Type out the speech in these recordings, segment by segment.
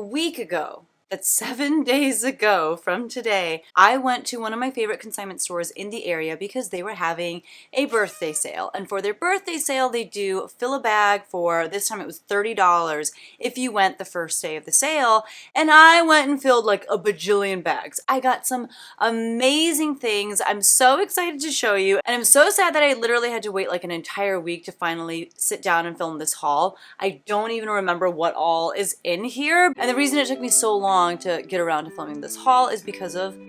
week ago, that's 7 days ago from today, I went to one of my favorite consignment stores in the area because they were having a birthday sale. And for their birthday sale, they do fill a bag for, this time it was $30 if you went the first day of the sale. And I went and filled like a bajillion bags. I got some amazing things. I'm so excited to show you. And I'm so sad that I literally had to wait like an entire week to finally sit down and film this haul. I don't even remember what all is in here. And the reason it took me so long to get around to filming this haul is because of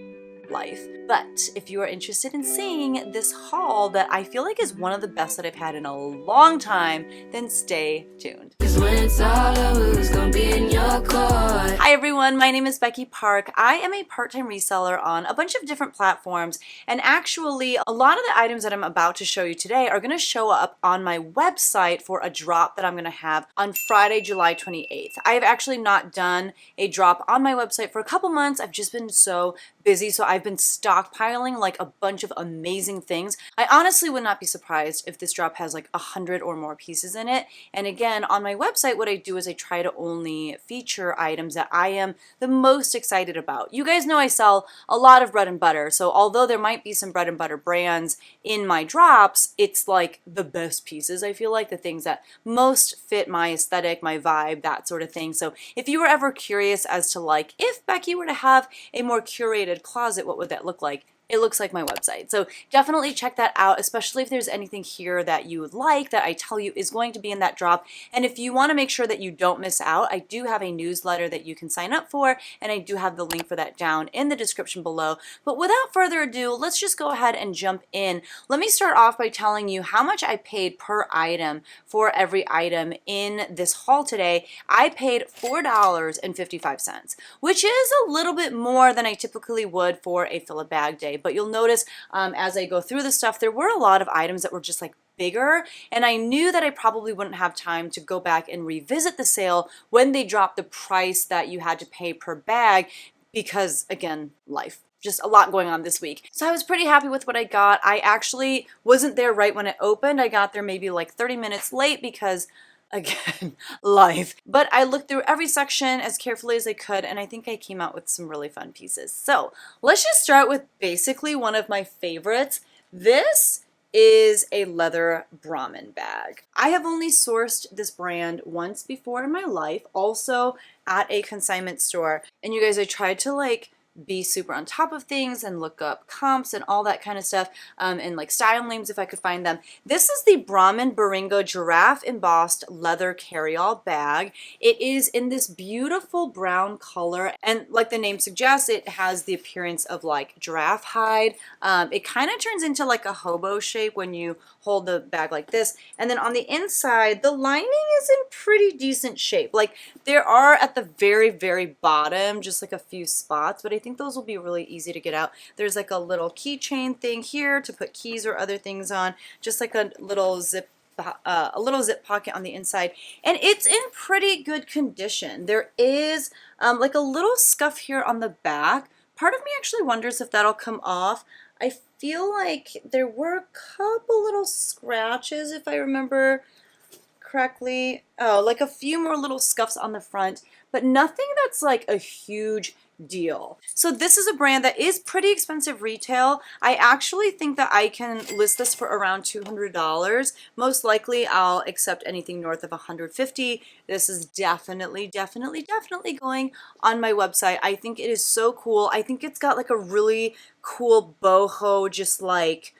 life. But if you are interested in seeing this haul that I feel like is one of the best that I've had in a long time, then stay tuned. When it's all over, who's gonna be in your court? Hi everyone, my name is Becky Park. I am a part-time reseller on a bunch of different platforms, and actually a lot of the items that I'm about to show you today are gonna show up on my website for a drop that I'm gonna have on Friday, July 28th. I have actually not done a drop on my website for a couple months. I've just been so busy, so I've been stockpiling like a bunch of amazing things. I honestly would not be surprised if this drop has like 100 or more pieces in it. And again, on my website, what I do is I try to only feature items that I am the most excited about. You guys know I sell a lot of bread and butter, so although there might be some bread and butter brands in my drops, it's like the best pieces. I feel like the things that most fit my aesthetic, my vibe, that sort of thing. So if you were ever curious as to like, if Becky were to have a more curated closet, what would that look like? It looks like my website. So definitely check that out, especially if there's anything here that you would like that I tell you is going to be in that drop. And if you want to make sure that you don't miss out, I do have a newsletter that you can sign up for, and I do have the link for that down in the description below. But without further ado, let's just go ahead and jump in. Let me start off by telling you how much I paid per item for every item in this haul today. I paid $4.55, which is a little bit more than I typically would for a fill-a-bag day. But you'll notice as I go through the stuff, there were a lot of items that were just like bigger, and I knew that I probably wouldn't have time to go back and revisit the sale when they dropped the price that you had to pay per bag because, again, life. Just a lot going on this week. So I was pretty happy with what I got. I actually wasn't there right when it opened. I got there maybe like 30 minutes late because, again, life. But I looked through every section as carefully as I could, and I think I came out with some really fun pieces. So let's just start with basically one of my favorites. This is a leather Brahmin bag. I have only sourced this brand once before in my life, also at a consignment store. And you guys, I tried to like be super on top of things and look up comps and all that kind of stuff, and like style names if I could find them. This is the Brahmin Baringo giraffe embossed leather carry-all bag. It is in this beautiful brown color, and like the name suggests, it has the appearance of like giraffe hide. It kind of turns into like a hobo shape when you hold the bag like this, and then on the inside the lining is in pretty decent shape. Like there are at the very bottom just like a few spots, but I think those will be really easy to get out. There's like a little keychain thing here to put keys or other things on, just like a little zip pocket on the inside, and it's in pretty good condition. There is like a little scuff here on the back. Part of me actually wonders if that'll come off. I feel like there were a couple little scratches if I remember correctly. Oh, like a few more little scuffs on the front, but nothing that's like a huge deal. So this is a brand that is pretty expensive retail. I actually think that I can list this for around $200. Most likely I'll accept anything north of $150. This is definitely going on my website. I think it is so cool. I think it's got like a really cool boho, just like,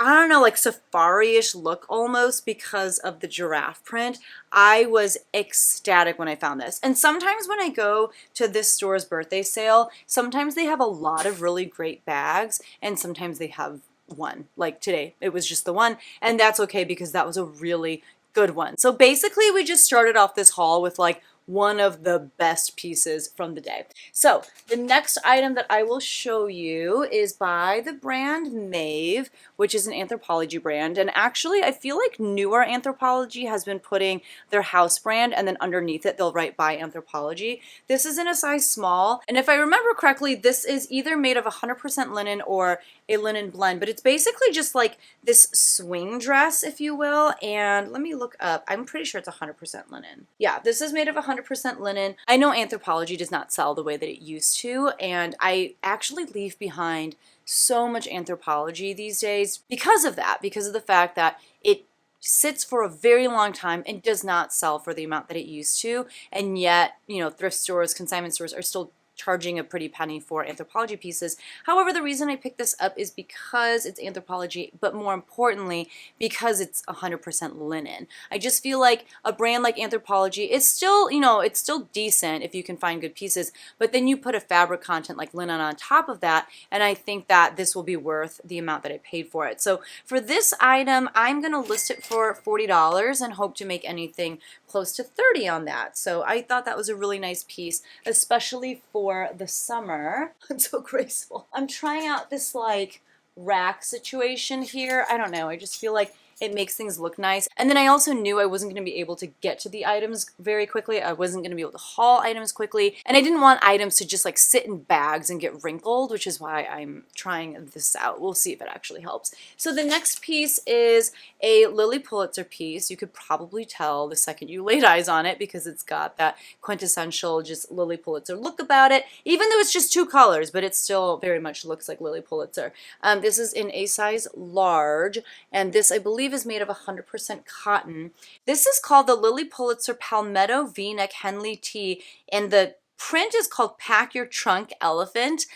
I don't know, like safari-ish look almost because of the giraffe print. I was ecstatic when I found this. And sometimes when I go to this store's birthday sale, sometimes they have a lot of really great bags, and sometimes they have one. Like today, it was just the one, and that's okay because that was a really good one. So basically, we just started off this haul with like one of the best pieces from the day. So the next item that I will show you is by the brand Maeve, which is an Anthropologie brand. And actually, I feel like newer Anthropologie has been putting their house brand, and then underneath it, they'll write by Anthropologie. This is in a size small. And if I remember correctly, this is either made of 100% linen or a linen blend, but it's basically just like this swing dress, if you will. And let me look up. I'm pretty sure it's 100% linen. Yeah, this is made of 100% 100% linen. I know Anthropologie does not sell the way that it used to, and I actually leave behind so much Anthropologie these days because of that, because of the fact that it sits for a very long time and does not sell for the amount that it used to, and yet, you know, thrift stores, consignment stores are still charging a pretty penny for Anthropologie pieces. However, the reason I picked this up is because it's Anthropologie, but more importantly, because it's 100% linen. I just feel like a brand like Anthropologie is still, you know, it's still decent if you can find good pieces, but then you put a fabric content like linen on top of that, and I think that this will be worth the amount that I paid for it. So for this item, I'm going to list it for $40 and hope to make anything close to $30 on that. So I thought that was a really nice piece, especially for the summer. It's so graceful. I'm trying out this like rack situation here. I don't know. I just feel like it makes things look nice. And then I also knew I wasn't going to be able to get to the items very quickly. I wasn't going to be able to haul items quickly. And I didn't want items to just like sit in bags and get wrinkled, which is why I'm trying this out. We'll see if it actually helps. So the next piece is a Lilly Pulitzer piece. You could probably tell the second you laid eyes on it because it's got that quintessential just Lilly Pulitzer look about it, even though it's just two colors, but it still very much looks like Lilly Pulitzer. This is in a size large, and this I believe is made of 100% cotton. This is called the Lilly Pulitzer Palmetto V-neck Henley tee, and the print is called Pack Your Trunk Elephant,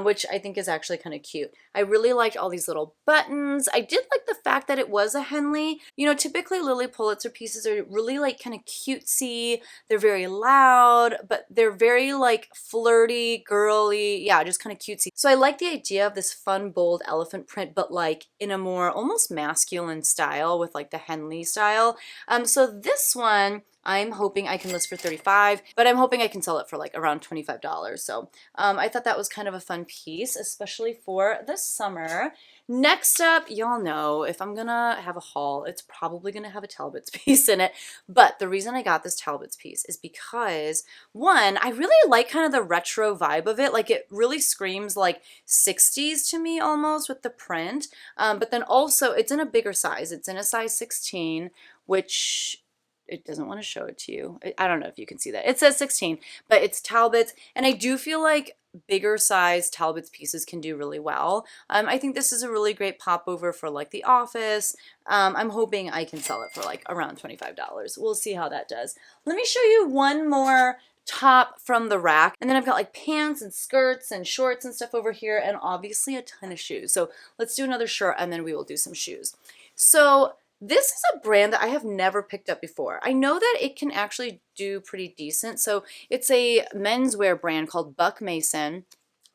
which I think is actually kind of cute. I really liked all these little buttons. I did like the fact that it was a Henley. You know, typically Lilly Pulitzer pieces are really like kind of cutesy. They're very loud, but they're very like flirty, girly, yeah, just kind of cutesy. So I like the idea of this fun, bold elephant print, but like in a more almost masculine style with like the Henley style. So this one, I'm hoping I can list for $35, but I'm hoping I can sell it for like around $25. So I thought that was kind of a fun piece, especially for the summer. Next up, y'all know if I'm gonna have a haul, it's probably gonna have a Talbot's piece in it. But the reason I got this Talbot's piece is because, one, I really like kind of the retro vibe of it. Like it really screams like 60s to me almost with the print. But then also it's in a bigger size. It's in a size 16, which it doesn't want to show it to you. I don't know if you can see that. It says 16, but it's Talbot's, and I do feel like bigger size Talbot's pieces can do really well. I think this is a really great popover for like the office. I'm hoping I can sell it for like around $25. We'll see how that does. Let me show you one more top from the rack, and then I've got like pants and skirts and shorts and stuff over here, and obviously a ton of shoes. So let's do another shirt and then we will do some shoes. So this is a brand that I have never picked up before. I know that it can actually do pretty decent. So it's a menswear brand called Buck Mason.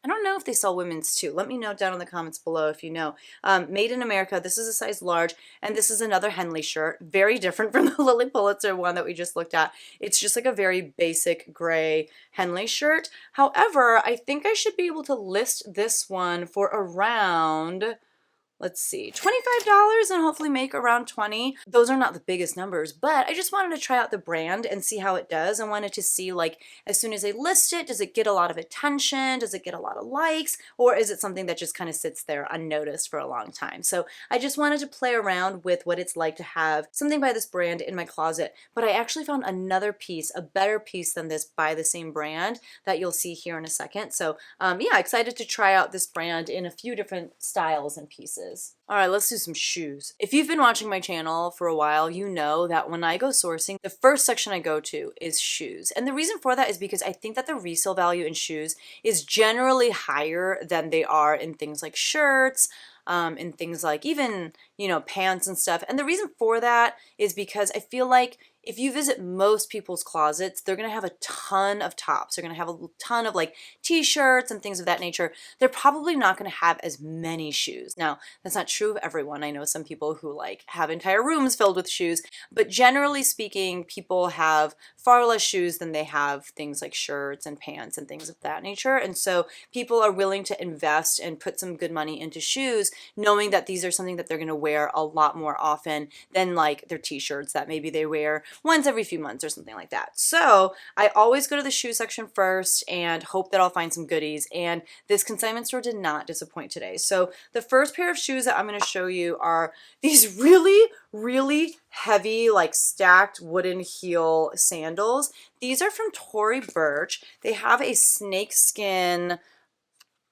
I don't know if they sell women's too. Let me know down in the comments below if you know. Made in America. This is a size large, and this is another Henley shirt. Very different from the Lilly Pulitzer one that we just looked at. It's just like a very basic gray Henley shirt. However, I think I should be able to list this one for around, let's see, $25 and hopefully make around 20. Those are not the biggest numbers, but I just wanted to try out the brand and see how it does. I wanted to see, like, as soon as I list it, does it get a lot of attention? Does it get a lot of likes? Or is it something that just kind of sits there unnoticed for a long time? So I just wanted to play around with what it's like to have something by this brand in my closet. But I actually found another piece, a better piece than this by the same brand that you'll see here in a second. So yeah, excited to try out this brand in a few different styles and pieces. All right, let's do some shoes. If you've been watching my channel for a while, you know that when I go sourcing, the first section I go to is shoes. And the reason for that is because I think that the resale value in shoes is generally higher than they are in things like shirts, in things like even, you know, pants and stuff. And the reason for that is because I feel like if you visit most people's closets, they're going to have a ton of tops. They're going to have a ton of like t-shirts and things of that nature. They're probably not going to have as many shoes. Now, that's not true of everyone. I know some people who like have entire rooms filled with shoes, but generally speaking, people have far less shoes than they have things like shirts and pants and things of that nature. And so people are willing to invest and put some good money into shoes, knowing that these are something that they're going to wear wear a lot more often than like their t-shirts that maybe they wear once every few months or something like that. So I always go to the shoe section first and hope that I'll find some goodies, and this consignment store did not disappoint today. So the first pair of shoes that I'm going to show you are these really heavy, like stacked wooden heel sandals. These are from Tory Burch. They have a snakeskin,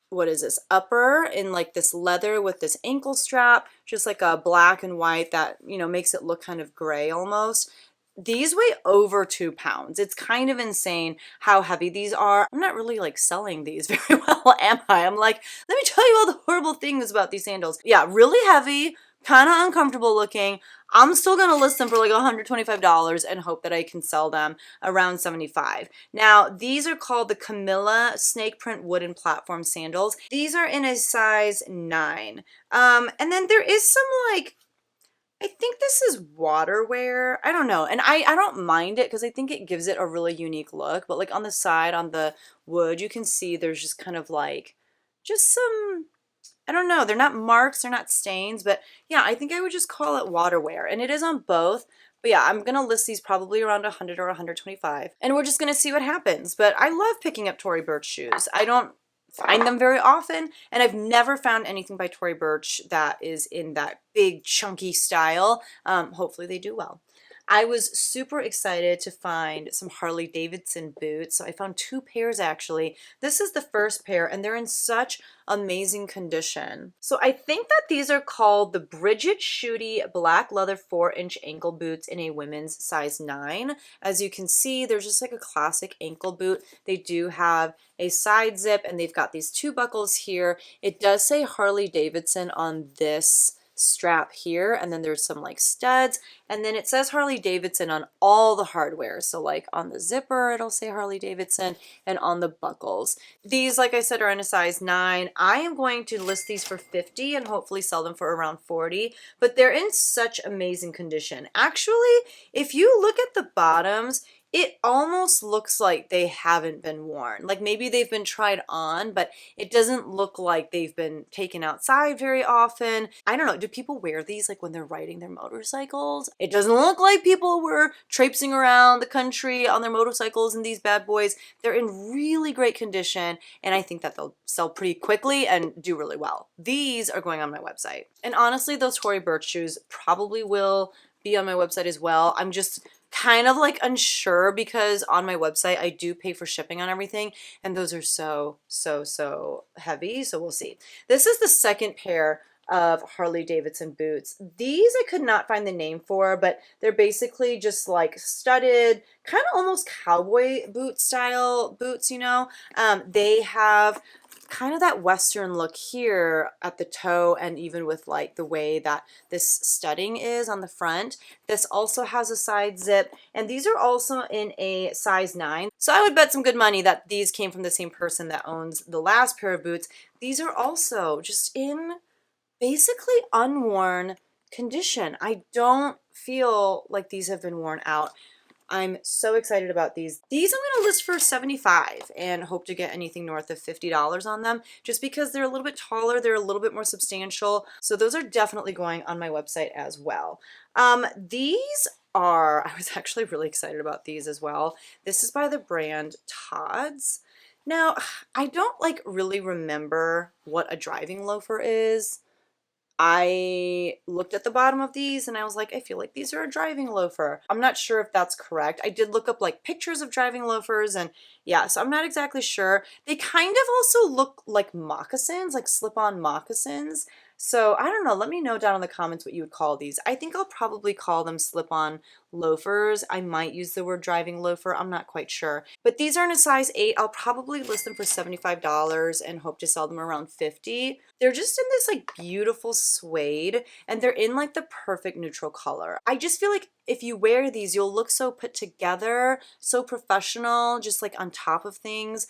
what is this, upper in like this leather with this ankle strap, just like a black and white that, you know, makes it look kind of gray almost. These weigh over 2 pounds. It's kind of insane how heavy these are. I'm not really like selling these very well, am I? I'm like, let me tell you all the horrible things about these sandals. Yeah, really heavy, kind of uncomfortable looking. I'm still going to list them for like $125 and hope that I can sell them around $75. Now, these are called the Camilla snake print wooden platform sandals. These are in a size 9. And then there is some like, I think this is water wear. I don't know. And I don't mind it because I think it gives it a really unique look. But like on the side, on the wood, you can see there's just kind of like, just some, I don't know. They're not marks, they're not stains. But yeah, I think I would just call it water wear. And it is on both. But yeah, I'm going to list these probably around 100 or 125. And we're just going to see what happens. But I love picking up Tory Burch shoes. I don't find them very often, and I've never found anything by Tory Burch that is in that big chunky style. Hopefully they do well. I was super excited to find some Harley Davidson boots. So I found 2 pairs actually. This is the first pair and they're in such amazing condition. So I think that these are called the Bridget Shooty black leather 4-inch ankle boots in a women's size 9. As you can see, there's just like a classic ankle boot. They do have a side zip and they've got these 2 buckles here. It does say Harley Davidson on this strap here, and then there's some like studs, and then it says Harley Davidson on all the hardware. So like on the zipper it'll say Harley Davidson, and on the buckles. These, like I said, are in a size 9. I am going to list these for $50 and hopefully sell them for around $40, but they're in such amazing condition. Actually, if you look at the bottoms, it almost looks like they haven't been worn. Like maybe they've been tried on, but it doesn't look like they've been taken outside very often. I don't know, do people wear these like when they're riding their motorcycles? It doesn't look like people were traipsing around the country on their motorcycles in these bad boys. They're in really great condition, and I think that they'll sell pretty quickly and do really well. These are going on my website. And honestly, those Tory Burch shoes probably will be on my website as well. I'm just kind of like unsure because on my website I do pay for shipping on everything, and those are so heavy, so we'll see. This is the second pair of Harley Davidson boots. These I could not find the name for, but they're basically just like studded, kind of almost cowboy boot style boots, you know. They have kind of that Western look here at the toe, and even with like the way that this studding is on the front. This also has a side zip, and these are also in a size 9. So I would bet some good money that these came from the same person that owns the last pair of boots. These are also just in basically unworn condition. I don't feel like these have been worn out. I'm so excited about these. These I'm going to list for $75 and hope to get anything north of $50 on them, just because they're a little bit taller, they're a little bit more substantial. So those are definitely going on my website as well. These are, I was actually really excited about these as well. This is by the brand Todd's. Now, I don't like really remember what a driving loafer is. I looked at the bottom of these and I was like, I feel like these are a driving loafer. I'm not sure if that's correct. I did look up like pictures of driving loafers, and yeah, so I'm not exactly sure. They kind of also look like moccasins, like slip-on moccasins. So I don't know, let me know down in the comments what you would call these. I think I'll probably call them slip-on loafers. I might use the word driving loafer, I'm not quite sure. But these are in a size 8. I'll probably list them for $75 and hope to sell them around $50. They're just in this like beautiful suede, and they're in like the perfect neutral color. I just feel like if you wear these, you'll look so put together, so professional, just like on top of things.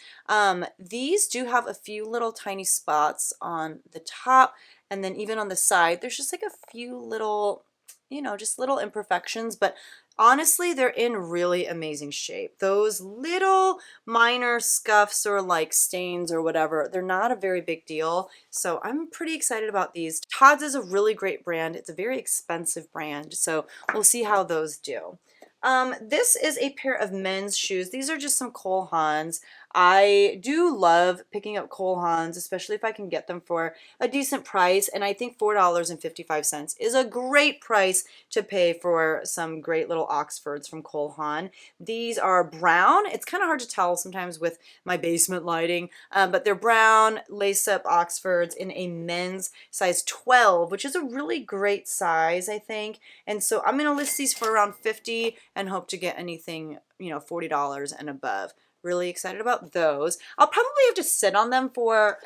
These do have a few little tiny spots on the top, and then even on the side, there's just like a few little, you know, just little imperfections, but Honestly, they're in really amazing shape. Those little minor scuffs or like stains or whatever, they're not a very big deal. So I'm pretty excited about these. Todd's is a really great brand. It's a very expensive brand. So we'll see how those do. This is a pair of men's shoes. These are just some Cole Haans. I do love picking up Cole Haans, especially if I can get them for a decent price. And I think $4.55 is a great price to pay for some great little Oxfords from Cole Haan. These are brown. It's kind of hard to tell sometimes with my basement lighting, but they're brown lace-up Oxfords in a men's size 12, which is a really great size, I think. And so I'm going to list these for around $50 and hope to get anything, you know, $40 and above. Really excited about those. I'll probably have to sit on them for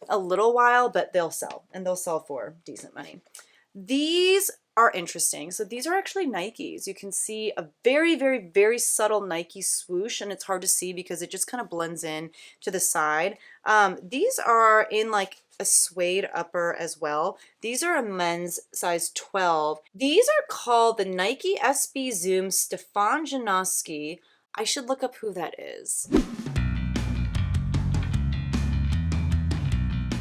a little while, but they'll sell, and they'll sell for decent money. These are interesting. So these are actually Nikes. You can see a very, very, very subtle Nike swoosh, and it's hard to see because it just kind of blends in to the side. These are in like a suede upper as well. These are a men's size 12. These are called the Nike SB Zoom Stefan Janoski. I should look up who that is.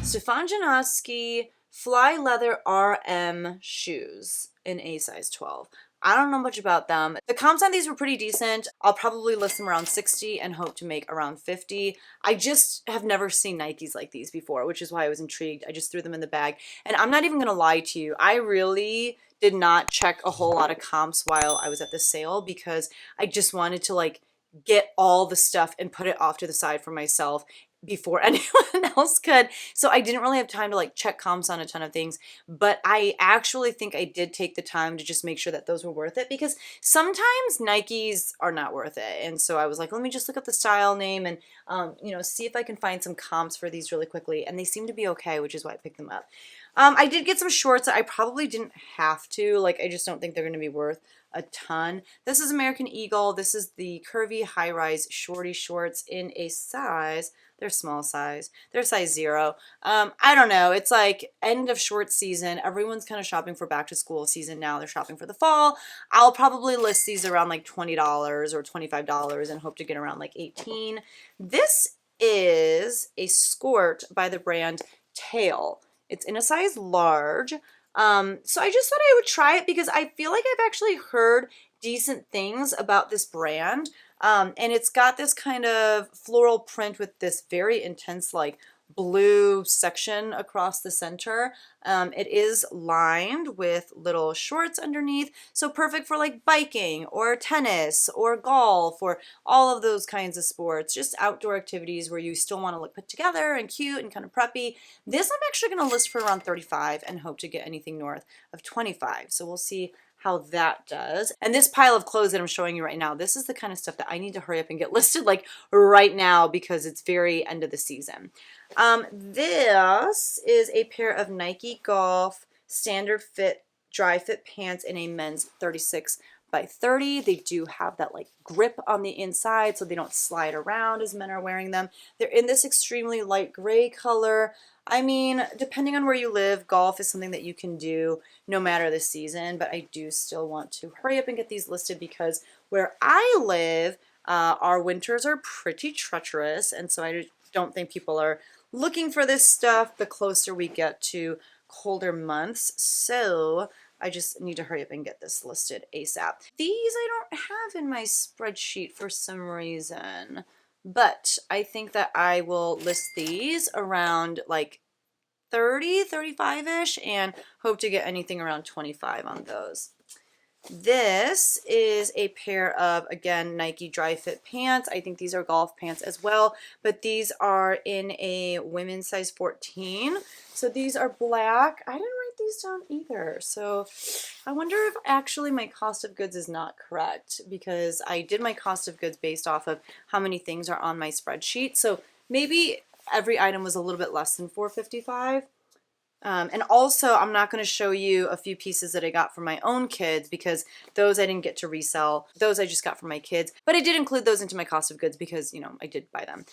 Stefan Janoski Fly Leather RM shoes in a size 12. I don't know much about them. The comps on these were pretty decent. I'll probably list them around 60 and hope to make around 50. I just have never seen Nikes like these before, which is why I was intrigued. I just threw them in the bag. And I'm not even gonna lie to you, I really did not check a whole lot of comps while I was at the sale because I just wanted to like get all the stuff and put it off to the side for myself before anyone else could. So I didn't really have time to like check comps on a ton of things, but I actually think I did take the time to just make sure that those were worth it because sometimes Nikes are not worth it. And so I was like, let me just look up the style name and, you know, see if I can find some comps for these really quickly. And they seem to be okay, which is why I picked them up. I did get some shorts that I probably didn't have to, like, I just don't think they're going to be worth a ton. This is American Eagle. This is the curvy high-rise shorty shorts in a size. They're small size. They're size 0. I don't know. It's like end of short season. Everyone's kind of shopping for back to school season now. They're shopping for the fall. I'll probably list these around like $20 or $25 and hope to get around like 18. This is a skirt by the brand Tail. It's in a size large. So I just thought I would try it because I feel like I've actually heard decent things about this brand. And it's got this kind of floral print with this very intense like blue section across the center. It is lined with little shorts underneath, so perfect for like biking or tennis or golf or all of those kinds of sports, just outdoor activities where you still want to look put together and cute and kind of preppy. This I'm actually going to list for around 35 and hope to get anything north of 25. So we'll see how that does. And this pile of clothes that I'm showing you right now, this is the kind of stuff that I need to hurry up and get listed like right now because it's very end of the season. This is a pair of Nike Golf standard fit dry fit pants in a men's 36 by 30. They do have that like grip on the inside so they don't slide around as men are wearing them. They're in this extremely light gray color. I mean, depending on where you live, golf is something that you can do no matter the season, but I do still want to hurry up and get these listed because where I live, our winters are pretty treacherous, and so I don't think people are looking for this stuff the closer we get to colder months. So I just need to hurry up and get this listed ASAP. These I don't have in my spreadsheet for some reason, but I think that I will list these around like 30, 35-ish and hope to get anything around 25 on those. This is a pair of, again, Nike dry fit pants. I think these are golf pants as well, but these are in a women's size 14. So these are black. I didn't write these down either. So I wonder if actually my cost of goods is not correct because I did my cost of goods based off of how many things are on my spreadsheet. So maybe every item was a little bit less than $4.55. And also, I'm not going to show you a few pieces that I got from my own kids because those I didn't get to resell. Those I just got from my kids. But I did include those into my cost of goods because, you know, I did buy them.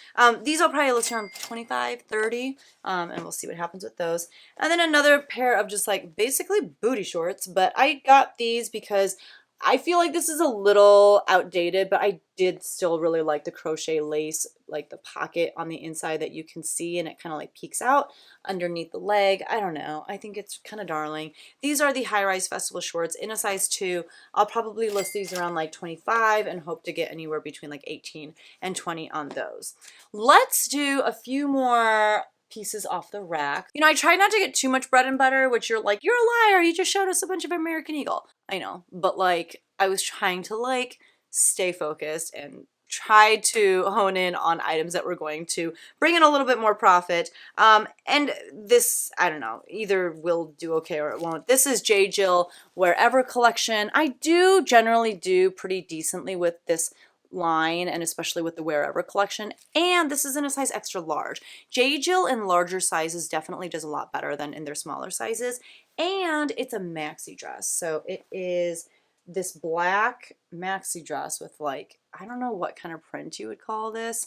These I'll probably list around 25, 30, and we'll see what happens with those. And then another pair of just like basically booty shorts. But I got these because I feel like this is a little outdated, but I did still really like the crochet lace, like the pocket on the inside that you can see, and it kind of like peeks out underneath the leg. I don't know. I think it's kind of darling. These are the high-rise festival shorts in a size 2. I'll probably list these around like 25 and hope to get anywhere between like 18 and 20 on those. Let's do a few more pieces off the rack. You know, I try not to get too much bread and butter, which you're like, you're a liar, you just showed us a bunch of American Eagle. I know, but like I was trying to like stay focused and try to hone in on items that were going to bring in a little bit more profit. And this, I don't know, either will do okay or it won't. This is J. Jill Wherever collection. I do generally do pretty decently with this line, and especially with the Wherever collection, and this is in a size extra large. J. Jill in larger sizes definitely does a lot better than in their smaller sizes, and it's a maxi dress. So it is this black maxi dress with like, I don't know what kind of print you would call this.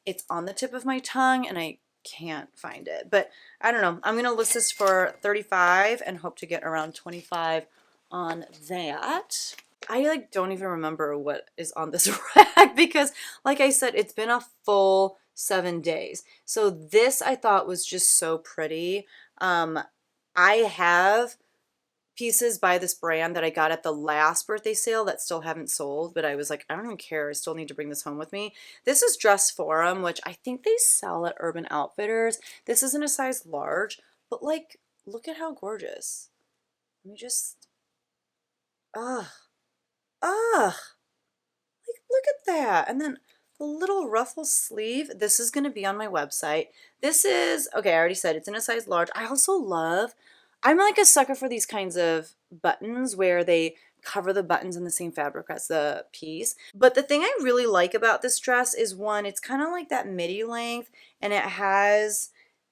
It's on the tip of my tongue and I can't find it, but I don't know. I'm gonna list this for 35 and hope to get around 25 on that. I like don't even remember what is on this rack because like I said, it's been a full 7 days. So this I thought was just so pretty. I have pieces by this brand that I got at the last birthday sale that still haven't sold, but I was like, I don't even care. I still need to bring this home with me. This is Dress Forum, which I think they sell at Urban Outfitters. This isn't a size large, but like, look at how gorgeous. Let me just, ugh. Ugh, like look at that. And then the little ruffle sleeve. This is going to be on my website. This is, okay, I already said it's in a size large. I also love, I'm like a sucker for these kinds of buttons where they cover the buttons in the same fabric as the piece. But the thing I really like about this dress is one, it's kind of like that midi length, and it has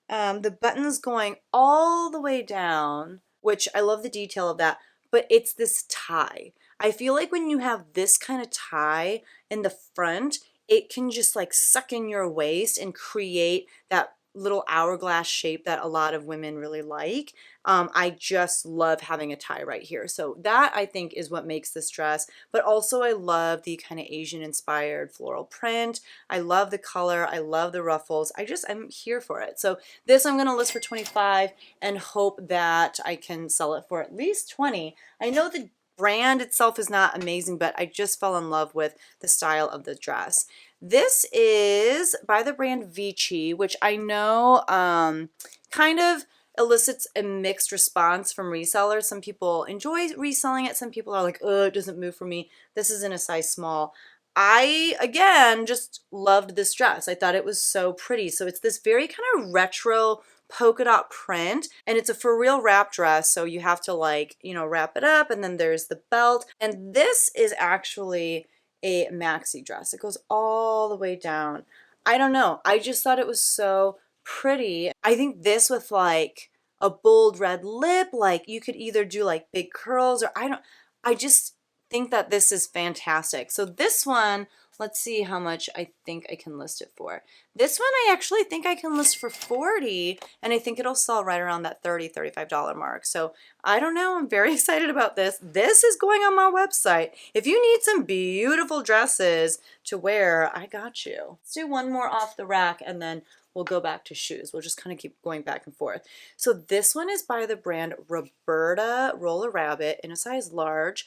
the buttons going all the way down, which I love the detail of that, but it's this tie. I feel like when you have this kind of tie in the front, it can just like suck in your waist and create that little hourglass shape that a lot of women really like. I just love having a tie right here. So that I think is what makes this dress, but also I love the kind of Asian inspired floral print. I love the color. I love the ruffles. I'm here for it. So this I'm going to list for 25 and hope that I can sell it for at least 20. I know the brand itself is not amazing, but I just fell in love with the style of the dress. This is by the brand Vici, which I know kind of elicits a mixed response from resellers. Some people enjoy reselling it. Some people are like, oh, it doesn't move for me. This is in a size small. I, again, just loved this dress. I thought it was so pretty. So it's this very kind of retro polka dot print, and it's a for real wrap dress, so you have to like, you know, wrap it up, and then there's the belt, and this is actually a maxi dress. It goes all the way down. I don't know, I just thought it was so pretty. I think this with like a bold red lip, like you could either do like big curls or I just think that this is fantastic. So this one, let's see how much I think I can list it for. This one I actually think I can list for 40, and I think it'll sell right around that $30, $35 mark. So I don't know, I'm very excited about this. This is going on my website. If you need some beautiful dresses to wear, I got you. Let's do one more off the rack and then we'll go back to shoes. We'll just kind of keep going back and forth. So this one is by the brand Roberta Roller Rabbit in a size large.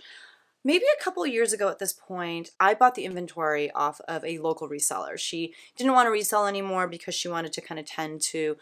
Maybe a couple years ago at this point, I bought the inventory off of a local reseller. She didn't want to resell anymore because she wanted to kind of tend to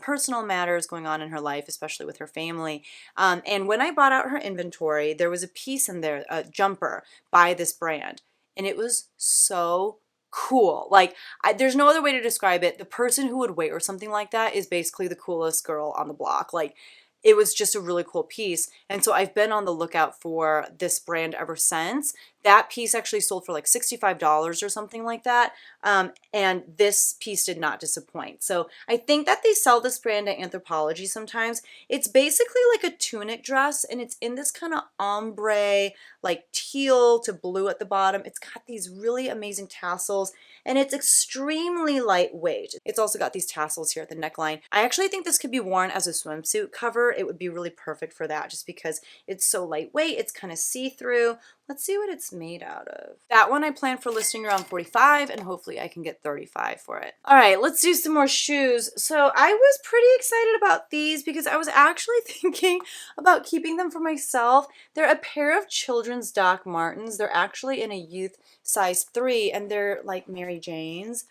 personal matters going on in her life, especially with her family. And when I bought out her inventory, there was a piece in there, a jumper by this brand, and it was so cool. Like, there's no other way to describe it. The person who would wear something like that is basically the coolest girl on the block. Like, it was just a really cool piece. And so I've been on the lookout for this brand ever since. That piece actually sold for like $65 or something like that. And this piece did not disappoint. So I think that they sell this brand at Anthropologie sometimes. It's basically like a tunic dress, and it's in this kind of ombre, like teal to blue at the bottom. It's got these really amazing tassels, and it's extremely lightweight. It's also got these tassels here at the neckline. I actually think this could be worn as a swimsuit cover. It would be really perfect for that just because it's so lightweight. It's kind of see-through. Let's see what it's made out of. That one I plan for listing around 45 and hopefully I can get 35 for it. All right, let's do some more shoes. So I was pretty excited about these because I was actually thinking about keeping them for myself. They're a pair of children's Doc Martens. They're actually in a youth size 3 and they're like Mary Jane's.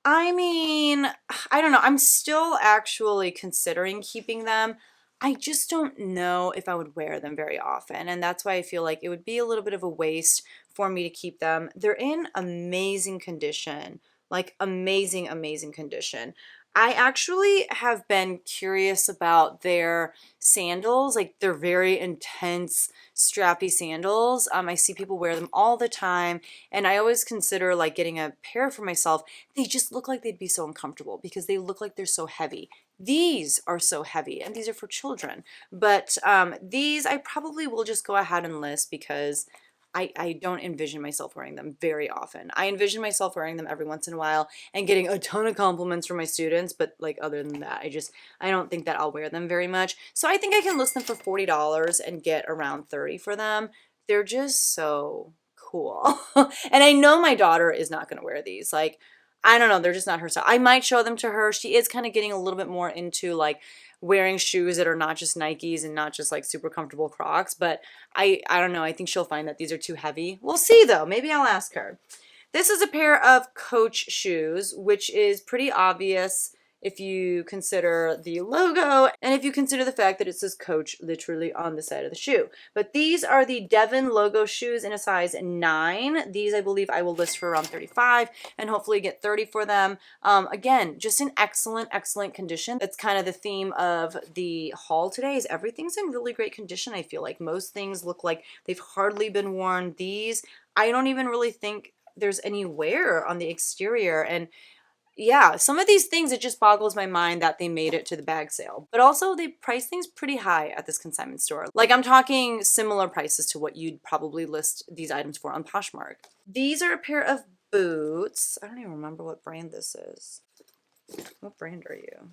I mean, I don't know. I'm still actually considering keeping them. I just don't know if I would wear them very often. And that's why I feel like it would be a little bit of a waste for me to keep them. They're in amazing condition, like amazing, amazing condition. I actually have been curious about their sandals. Like they're very intense, strappy sandals. I see people wear them all the time. And I always consider like getting a pair for myself. They just look like they'd be so uncomfortable because they look like they're so heavy. These are so heavy and these are for children. But these I probably will just go ahead and list because I don't envision myself wearing them very often. I envision myself wearing them every once in a while and getting a ton of compliments from my students, but like other than that, I don't think that I'll wear them very much. So I think I can list them for $40 and get around 30 for them. They're just so cool. And I know my daughter is not going to wear these. Like, I don't know, they're just not her style. I might show them to her. She is kind of getting a little bit more into like wearing shoes that are not just Nikes and not just like super comfortable Crocs, but I don't know. I think she'll find that these are too heavy. We'll see though. Maybe I'll ask her. This is a pair of Coach shoes, which is pretty obvious if you consider the logo and if you consider the fact that it says Coach literally on the side of the shoe. But these are the Devon logo shoes in a size 9. These I believe I will list for around 35 and hopefully get 30 for them. Again, just in excellent, excellent condition. That's kind of the theme of the haul today is everything's in really great condition. I feel like most things look like they've hardly been worn. These, I don't even really think there's any wear on the exterior. And yeah, some of these things, it just boggles my mind that they made it to the bag sale. But also they price things pretty high at this consignment store. Like I'm talking similar prices to what you'd probably list these items for on Poshmark. These are a pair of boots. I don't even remember what brand this is. What brand are you?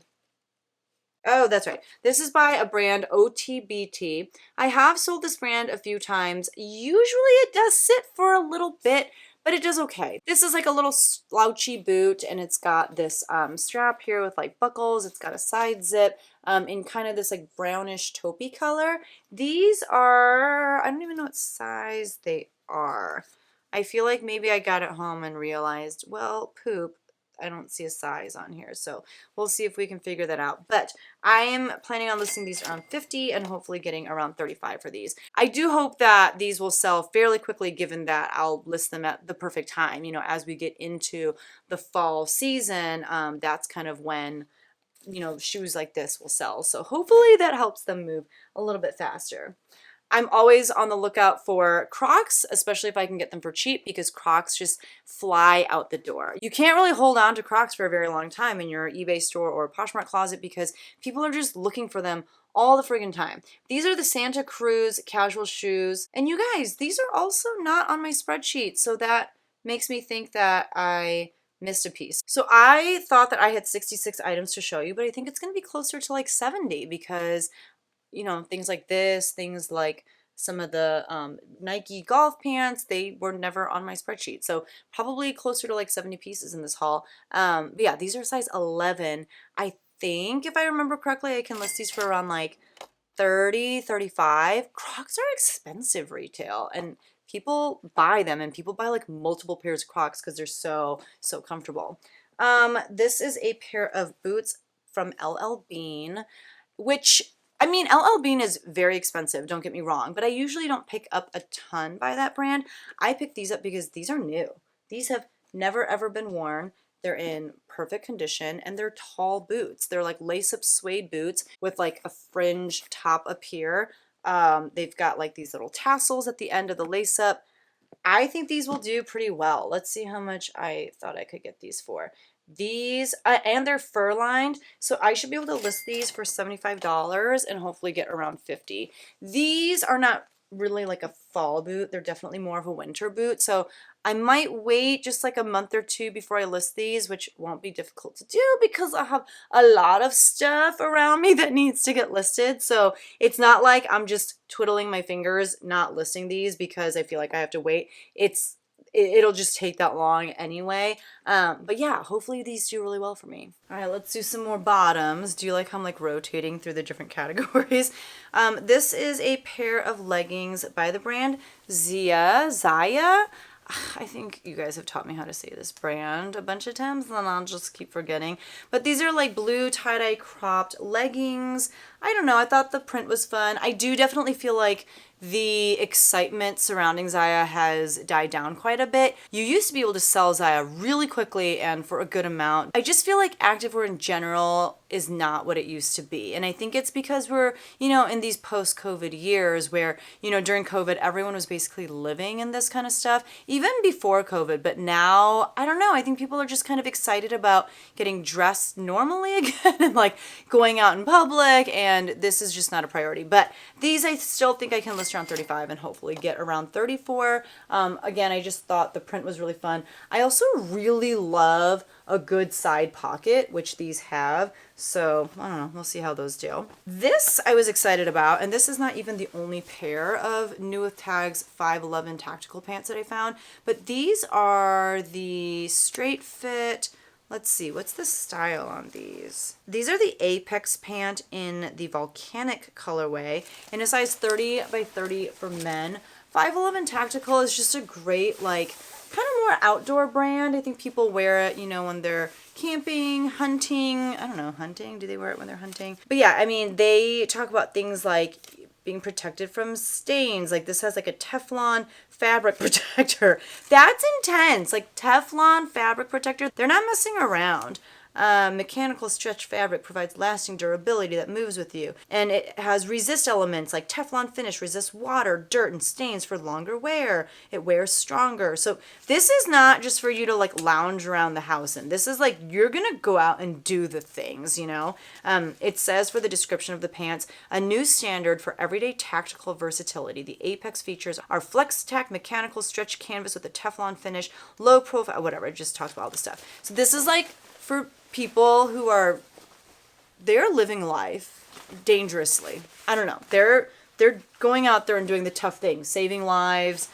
Oh, that's right. This is by a brand, OTBT. I have sold this brand a few times. Usually it does sit for a little bit, but it does okay. This is like a little slouchy boot and it's got this strap here with like buckles. It's got a side zip in kind of this like brownish taupey color. These are, I don't even know what size they are. I feel like maybe I got it home and realized, well, poop, I don't see a size on here, so we'll see if we can figure that out. But I am planning on listing these around 50 and hopefully getting around 35 for these. I do hope that these will sell fairly quickly given that I'll list them at the perfect time. You know, as we get into the fall season, that's kind of when, you know, shoes like this will sell. So hopefully that helps them move a little bit faster. I'm always on the lookout for Crocs, especially if I can get them for cheap because Crocs just fly out the door. You can't really hold on to Crocs for a very long time in your eBay store or Poshmark closet because people are just looking for them all the friggin' time. These are the Santa Cruz casual shoes. And you guys, these are also not on my spreadsheet, so that makes me think that I missed a piece. So I thought that I had 66 items to show you, but I think it's going to be closer to like 70 because you know, things like this, things like some of the Nike golf pants, they were never on my spreadsheet. So probably closer to like 70 pieces in this haul. But yeah, these are size 11. I think if I remember correctly, I can list these for around like 30, 35. Crocs are expensive retail and people buy them and people buy like multiple pairs of Crocs because they're so comfortable. This is a pair of boots from LL Bean, which I mean, LL Bean is very expensive, don't get me wrong, but I usually don't pick up a ton by that brand. I picked these up because these are new. These have never ever been worn. They're in perfect condition and they're tall boots. They're like lace-up suede boots with like a fringe top up here. They've got like these little tassels at the end of the lace-up. I think these will do pretty well. Let's see how much I thought I could get these for. These, and they're fur lined, so I should be able to list these for $75 and hopefully get around 50. These are not really like a fall boot. They're definitely more of a winter boot, so I might wait just like a month or two before I list these, which won't be difficult to do because I have a lot of stuff around me that needs to get listed. So it's not like I'm just twiddling my fingers not listing these because I feel like I have to wait. It'll just take that long anyway. But yeah, hopefully these do really well for me. All right, let's do some more bottoms. Do you like how I'm like rotating through the different categories? This is a pair of leggings by the brand Zaya. I think you guys have taught me how to say this brand a bunch of times, and then I'll just keep forgetting. But these are like blue tie-dye cropped leggings. I don't know, I thought the print was fun. I do definitely feel like the excitement surrounding Zaya has died down quite a bit. You used to be able to sell Zaya really quickly and for a good amount. I just feel like activewear in general is not what it used to be. And I think it's because we're, you know, in these post-COVID years where, you know, during COVID, everyone was basically living in this kind of stuff, even before COVID. But now, I don't know, I think people are just kind of excited about getting dressed normally again and like going out in public, and this is just not a priority. But these I still think I can list around 35 and hopefully get around 34. Again, I just thought the print was really fun. I also really love a good side pocket, which these have. So I don't know, we'll see how those do. This I was excited about, and this is not even the only pair of New With Tags 511 tactical pants that I found, but these are the straight fit. Let's see, what's the style on these? These are the Apex pant in the volcanic colorway in a size 30 by 30 for men. 511 Tactical is just a great, like, kind of more outdoor brand. I think people wear it, you know, when they're camping, hunting. I don't know, hunting? Do they wear it when they're hunting? But yeah, I mean, they talk about things like being protected from stains. Like this has like a Teflon fabric protector. That's intense. Like Teflon fabric protector. They're not messing around. Mechanical stretch fabric provides lasting durability that moves with you. And it has resist elements like Teflon finish, resists water, dirt, and stains for longer wear. It wears stronger. So this is not just for you to like lounge around the house in. This is like you're going to go out and do the things, you know. It says for the description of the pants, a new standard for everyday tactical versatility. The Apex features are Flex Tack mechanical stretch canvas with a Teflon finish, low profile, whatever. I just talked about all this stuff. So this is like for people who are, they're living life dangerously. I don't know. They're going out there and doing the tough things, saving lives,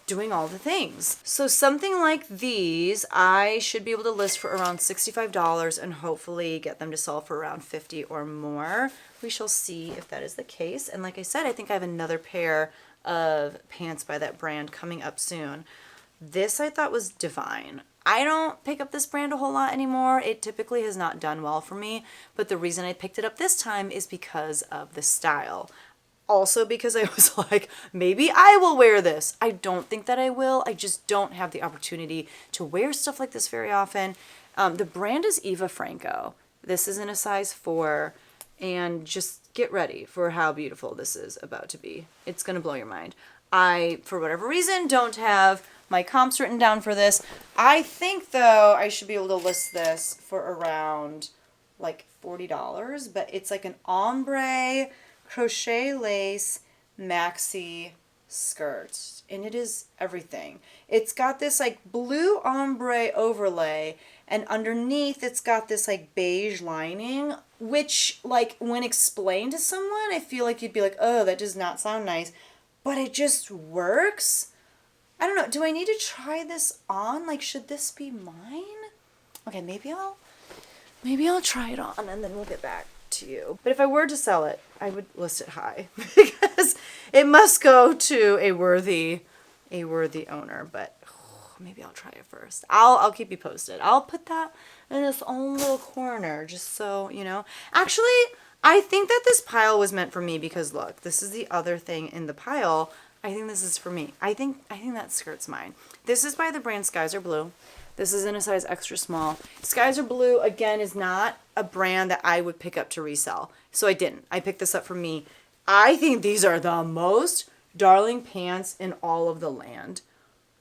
doing all the things. So something like these, I should be able to list for around $65 and hopefully get them to sell for around $50 or more. We shall see if that is the case. And like I said, I think I have another pair of pants by that brand coming up soon. This I thought was divine. I don't pick up this brand a whole lot anymore. It typically has not done well for me, but the reason I picked it up this time is because of the style. Also because I was like, maybe I will wear this. I don't think that I will. I just don't have the opportunity to wear stuff like this very often. The brand is Eva Franco. This is in a size 4, and just get ready for how beautiful this is about to be. It's going to blow your mind. I, for whatever reason, don't have my comps written down for this. I think, though, I should be able to list this for around, like, $40. But it's like an ombre crochet lace maxi skirt. And it is everything. It's got this, like, blue ombre overlay. And underneath, it's got this, like, beige lining. Which, like, when explained to someone, I feel like you'd be like, oh, that does not sound nice. But it just works. I don't know. Do I need to try this on? Like, should this be mine? Okay, maybe I'll try it on and then we'll get back to you. But if I were to sell it, I would list it high because it must go to a worthy owner. But maybe I'll try it first. I'll keep you posted. I'll put that in its own little corner just so, you know. Actually, I think that this pile was meant for me because look, this is the other thing in the pile. I think this is for me. I think that skirt's mine. This is by the brand Skies Are Blue. This is in a size extra small. Skies Are Blue, again, is not a brand that I would pick up to resell. So I didn't. I picked this up for me. I think these are the most darling pants in all of the land.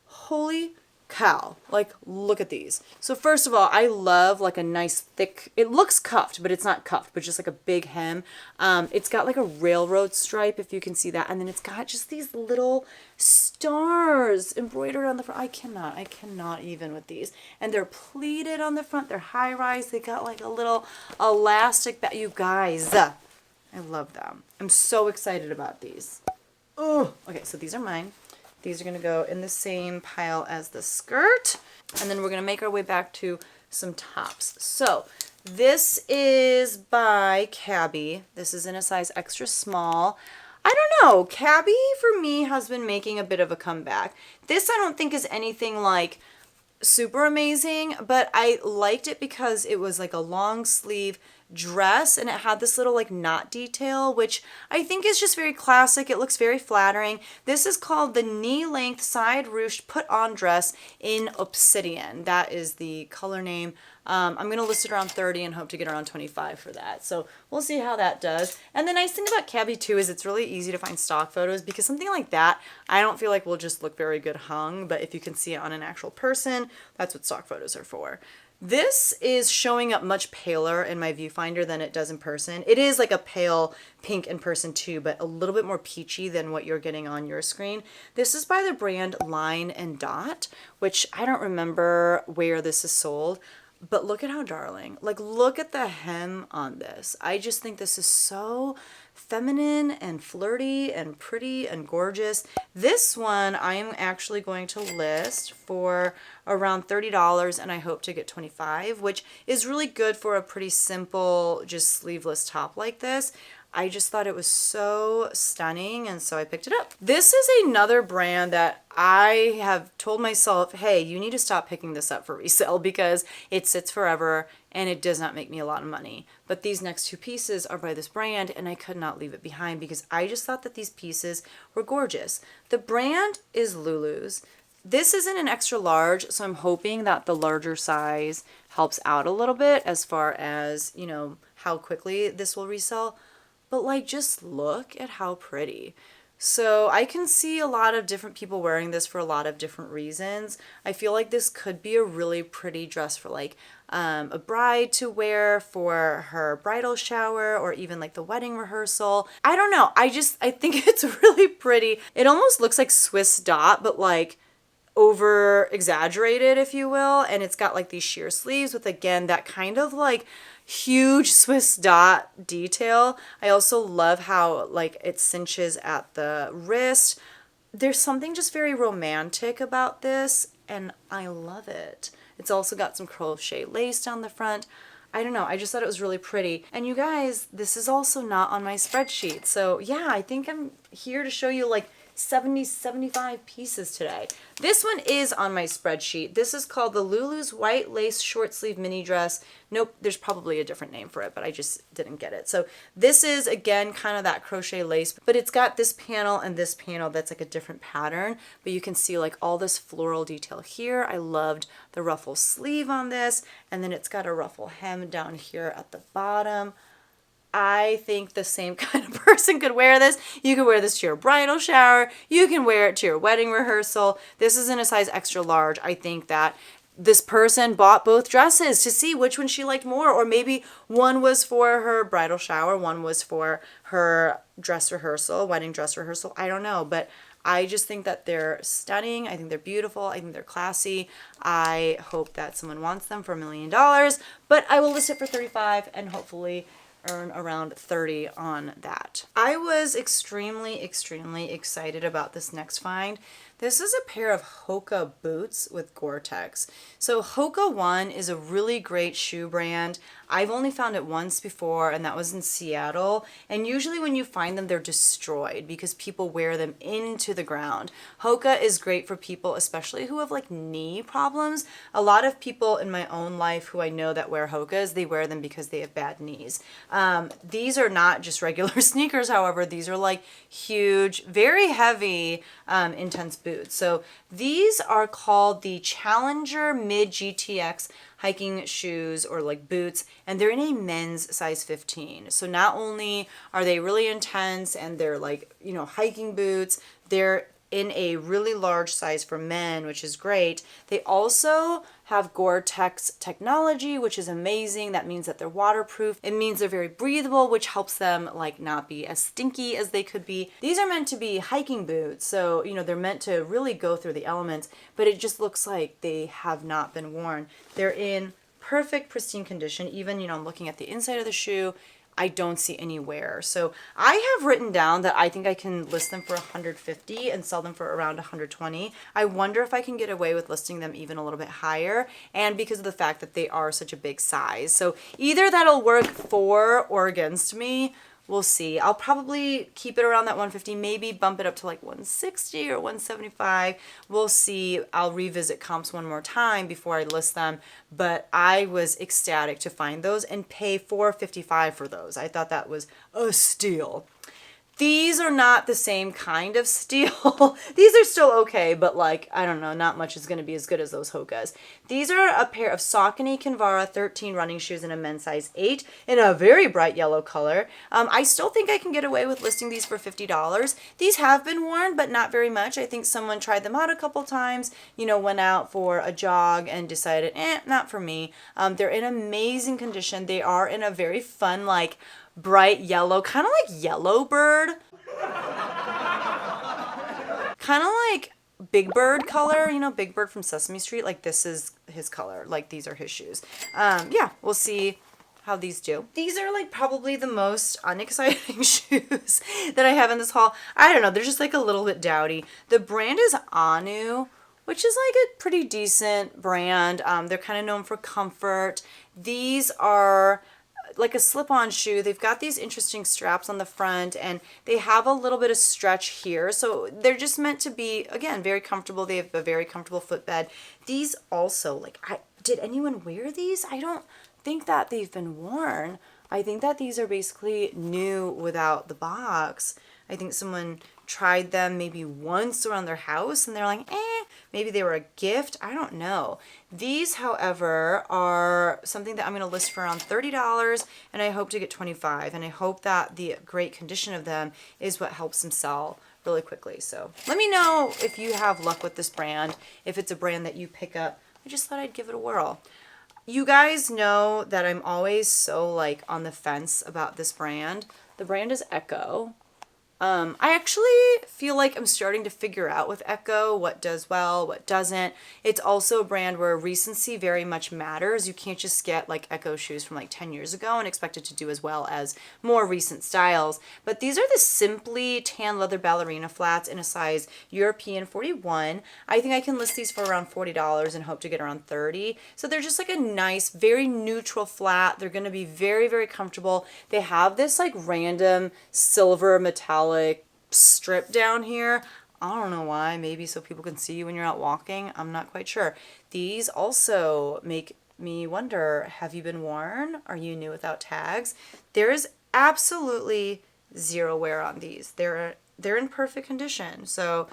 Holy cow. Like, look at these. So first of all, I love like a nice thick, it looks cuffed, but it's not cuffed, but just like a big hem. It's got like a railroad stripe, if you can see that. And then it's got just these little stars embroidered on the front. I cannot even with these. And they're pleated on the front. They're high rise. They got like a little elastic back. You guys, I love them. I'm so excited about these. Oh, okay, so these are mine. These are going to go in the same pile as the skirt. And then we're going to make our way back to some tops. So this is by Cabby. This is in a size extra small. I don't know. Cabby, for me, has been making a bit of a comeback. This I don't think is anything like super amazing, but I liked it because it was like a long sleeve dress and it had this little like knot detail, which I think is just very classic. It looks very flattering. This is called the knee length side ruched put on dress in obsidian. That is the color name. I'm going to list it around 30 and hope to get around 25 for that. So we'll see how that does. And the nice thing about Cabby too is it's really easy to find stock photos, because something like that I don't feel like will just look very good hung, but if you can see it on an actual person, that's what stock photos are for. This is showing up much paler in my viewfinder than it does in person. It is like a pale pink in person too, but a little bit more peachy than what you're getting on your screen. This is by the brand Line and Dot, which I don't remember where this is sold, but look at how darling. Like, look at the hem on this. I just think this is so feminine and flirty and pretty and gorgeous. This one I am actually going to list for around $30 and I hope to get 25, which is really good for a pretty simple, just sleeveless top like this. I just thought it was so stunning, and so I picked it up. This is another brand that I have told myself, hey, you need to stop picking this up for resale because it sits forever and it does not make me a lot of money. But these next two pieces are by this brand and I could not leave it behind because I just thought that these pieces were gorgeous. The brand is Lulu's. This isn't an extra large, so I'm hoping that the larger size helps out a little bit as far as, you know, how quickly this will resell. But like, just look at how pretty. So I can see a lot of different people wearing this for a lot of different reasons. I feel like this could be a really pretty dress for like a bride to wear for her bridal shower or even like the wedding rehearsal. I don't know. I think it's really pretty. It almost looks like Swiss dot, but like over exaggerated, if you will. And it's got like these sheer sleeves with, again, that kind of like huge Swiss dot detail. I also love how like it cinches at the wrist. There's something just very romantic about this and I love it. It's also got some crochet lace down the front. I don't know, I just thought it was really pretty. And you guys, this is also not on my spreadsheet. So yeah, I think I'm here to show you like 75 pieces today. This one is on my spreadsheet. This is called the Lulu's white lace short sleeve mini dress. Nope, there's probably a different name for it, but I just didn't get it. So this is, again, kind of that crochet lace, but it's got this panel and this panel that's like a different pattern, but you can see like all this floral detail here. I loved the ruffle sleeve on this, and then it's got a ruffle hem down here at the bottom. I think the same kind of person could wear this. You could wear this to your bridal shower. You can wear it to your wedding rehearsal. This is in a size extra large. I think that this person bought both dresses to see which one she liked more, or maybe one was for her bridal shower, one was for her dress rehearsal, wedding dress rehearsal. I don't know, but I just think that they're stunning. I think they're beautiful. I think they're classy. I hope that someone wants them for $1 million, but I will list it for 35 and hopefully earn around 30 on that. I was extremely excited about this next find. This is a pair of Hoka boots with Gore-Tex. So Hoka One is a really great shoe brand. I've only found it once before, and that was in Seattle. And usually when you find them, they're destroyed because people wear them into the ground. Hoka is great for people, especially who have like knee problems. A lot of people in my own life who I know that wear Hokas, they wear them because they have bad knees. These are not just regular sneakers, however. These are like huge, very heavy, intense boots. So these are called the Challenger Mid GTX hiking shoes, or like boots, and they're in a men's size 15. So not only are they really intense and they're like, you know, hiking boots, they're in a really large size for men, which is great. They also have Gore-Tex technology, which is amazing. That means that they're waterproof. It means they're very breathable, which helps them like not be as stinky as they could be. These are meant to be hiking boots, so you know they're meant to really go through the elements, but it just looks like they have not been worn. They're in perfect pristine condition. Even, you know, I'm looking at the inside of the shoe, I don't see any wear. So I have written down that I think I can list them for $150 and sell them for around $120. I wonder if I can get away with listing them even a little bit higher, and because of the fact that they are such a big size. So either that'll work for or against me. We'll see. I'll probably keep it around that 150, maybe bump it up to like 160 or 175. We'll see. I'll revisit comps one more time before I list them, but I was ecstatic to find those and pay $455 for those. I thought that was a steal. These are not the same kind of steal. These are still okay, but like, I don't know, not much is going to be as good as those Hokas. These are a pair of Saucony Kinvara 13 running shoes in a men's size 8 in a very bright yellow color. I still think I can get away with listing these for $50. These have been worn, but not very much. I think someone tried them out a couple times, you know, went out for a jog and decided, not for me. They're in amazing condition. They are in a very fun, like, bright yellow, kind of like Yellowbird, kind of like Big Bird color, you know, Big Bird from Sesame Street. Like, this is his color, like these are his shoes. Yeah, we'll see how these do. These are like probably the most unexciting shoes that I have in this haul. I don't know, they're just like a little bit dowdy. The brand is Anu, which is like a pretty decent brand. They're kind of known for comfort. These are like a slip-on shoe. They've got these interesting straps on the front, and they have a little bit of stretch here. So they're just meant to be, again, very comfortable. They have a very comfortable footbed. These also, like, did anyone wear these? I don't think that they've been worn. I think that these are basically new without the box. I think someone tried them maybe once around their house and they're like, maybe they were a gift. I don't know. These, however, are something that I'm going to list for around $30, and I hope to get $25. And I hope that the great condition of them is what helps them sell really quickly. So let me know if you have luck with this brand, if it's a brand that you pick up. I just thought I'd give it a whirl. You guys know that I'm always so like on the fence about this brand. The brand is Echo. I actually feel like I'm starting to figure out with Echo what does well, what doesn't. It's also a brand where recency very much matters. You can't just get like Echo shoes from like 10 years ago and expect it to do as well as more recent styles. But these are the Simply tan leather ballerina flats in a size European 41. I think I can list these for around $40 and hope to get around 30. So they're just like a nice, very neutral flat. They're going to be very, very comfortable. They have this like random silver metallic strip down here. I don't know why, maybe so people can see you when you're out walking. I'm not quite sure. These also make me wonder, have you been worn? Are you new without tags? There is absolutely zero wear on these. They're in perfect condition. So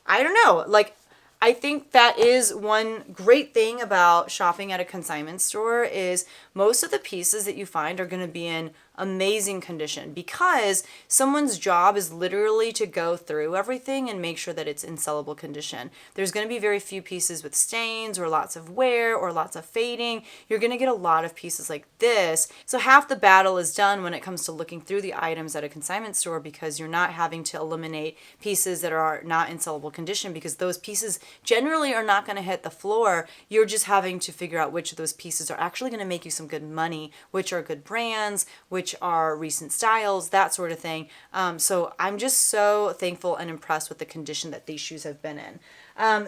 I don't know, like, I think that is one great thing about shopping at a consignment store is most of the pieces that you find are going to be in amazing condition because someone's job is literally to go through everything and make sure that it's in sellable condition. There's going to be very few pieces with stains or lots of wear or lots of fading. You're going to get a lot of pieces like this. So half the battle is done when it comes to looking through the items at a consignment store because you're not having to eliminate pieces that are not in sellable condition because those pieces generally are not going to hit the floor. You're just having to figure out which of those pieces are actually going to make you some good money, which are good brands, which are recent styles, that sort of thing. So I'm just so thankful and impressed with the condition that these shoes have been in.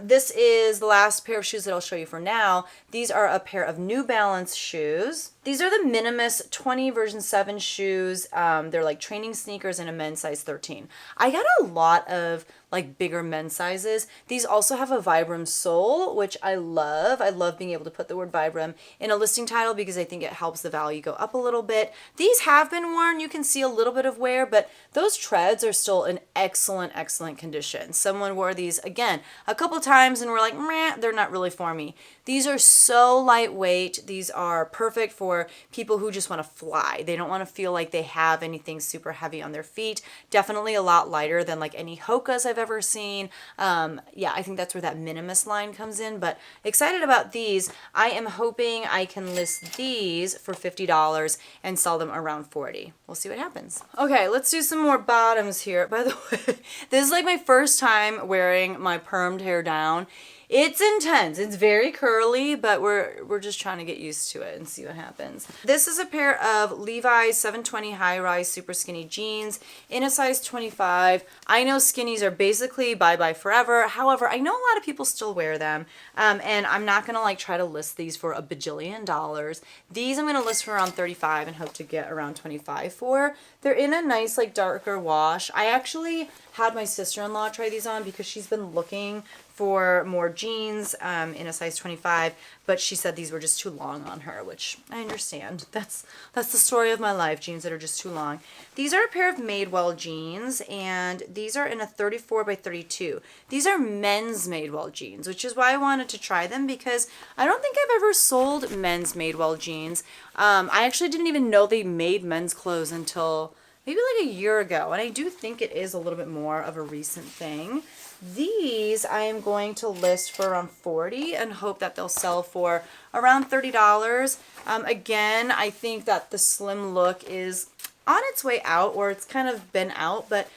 This is the last pair of shoes that I'll show you for now. These are a pair of New Balance shoes. These are the Minimus 20 version 7 shoes. They're like training sneakers in a men's size 13. I got a lot of like bigger men's sizes. These also have a Vibram sole, which I love. I love being able to put the word Vibram in a listing title because I think it helps the value go up a little bit. These have been worn. You can see a little bit of wear, but those treads are still in excellent, excellent condition. Someone wore these, again, a couple times and we're like, meh, they're not really for me. These are so lightweight. These are perfect for people who just want to fly. They don't want to feel like they have anything super heavy on their feet. Definitely a lot lighter than like any Hokas I've ever seen. Yeah, I think that's where that minimalist line comes in, but excited about these. I am hoping I can list these for $50 and sell them around $40. We'll see what happens. Okay, let's do some more bottoms here. By the way, this is like my first time wearing my permed hair down. It's intense. It's very curly, but we're just trying to get used to it and see what happens. This is a pair of Levi's 720 high-rise super skinny jeans in a size 25. I know skinnies are basically bye-bye forever. However, I know a lot of people still wear them, and I'm not gonna like try to list these for a bajillion dollars. These I'm gonna list for around 35 and hope to get around 25 for. They're in a nice like darker wash. I actually had my sister-in-law try these on because she's been looking for more jeans in a size 25, but she said these were just too long on her, which I understand. That's the story of my life, jeans that are just too long. These are a pair of Madewell jeans, and these are in a 34 by 32. These are men's Madewell jeans, which is why I wanted to try them, because I don't think I've ever sold men's Madewell jeans. I actually didn't even know they made men's clothes until maybe like a year ago, and I do think it is a little bit more of a recent thing. These I am going to list for around $40 and hope that they'll sell for around $30. Again, I think that the slim look is on its way out, or it's kind of been out, but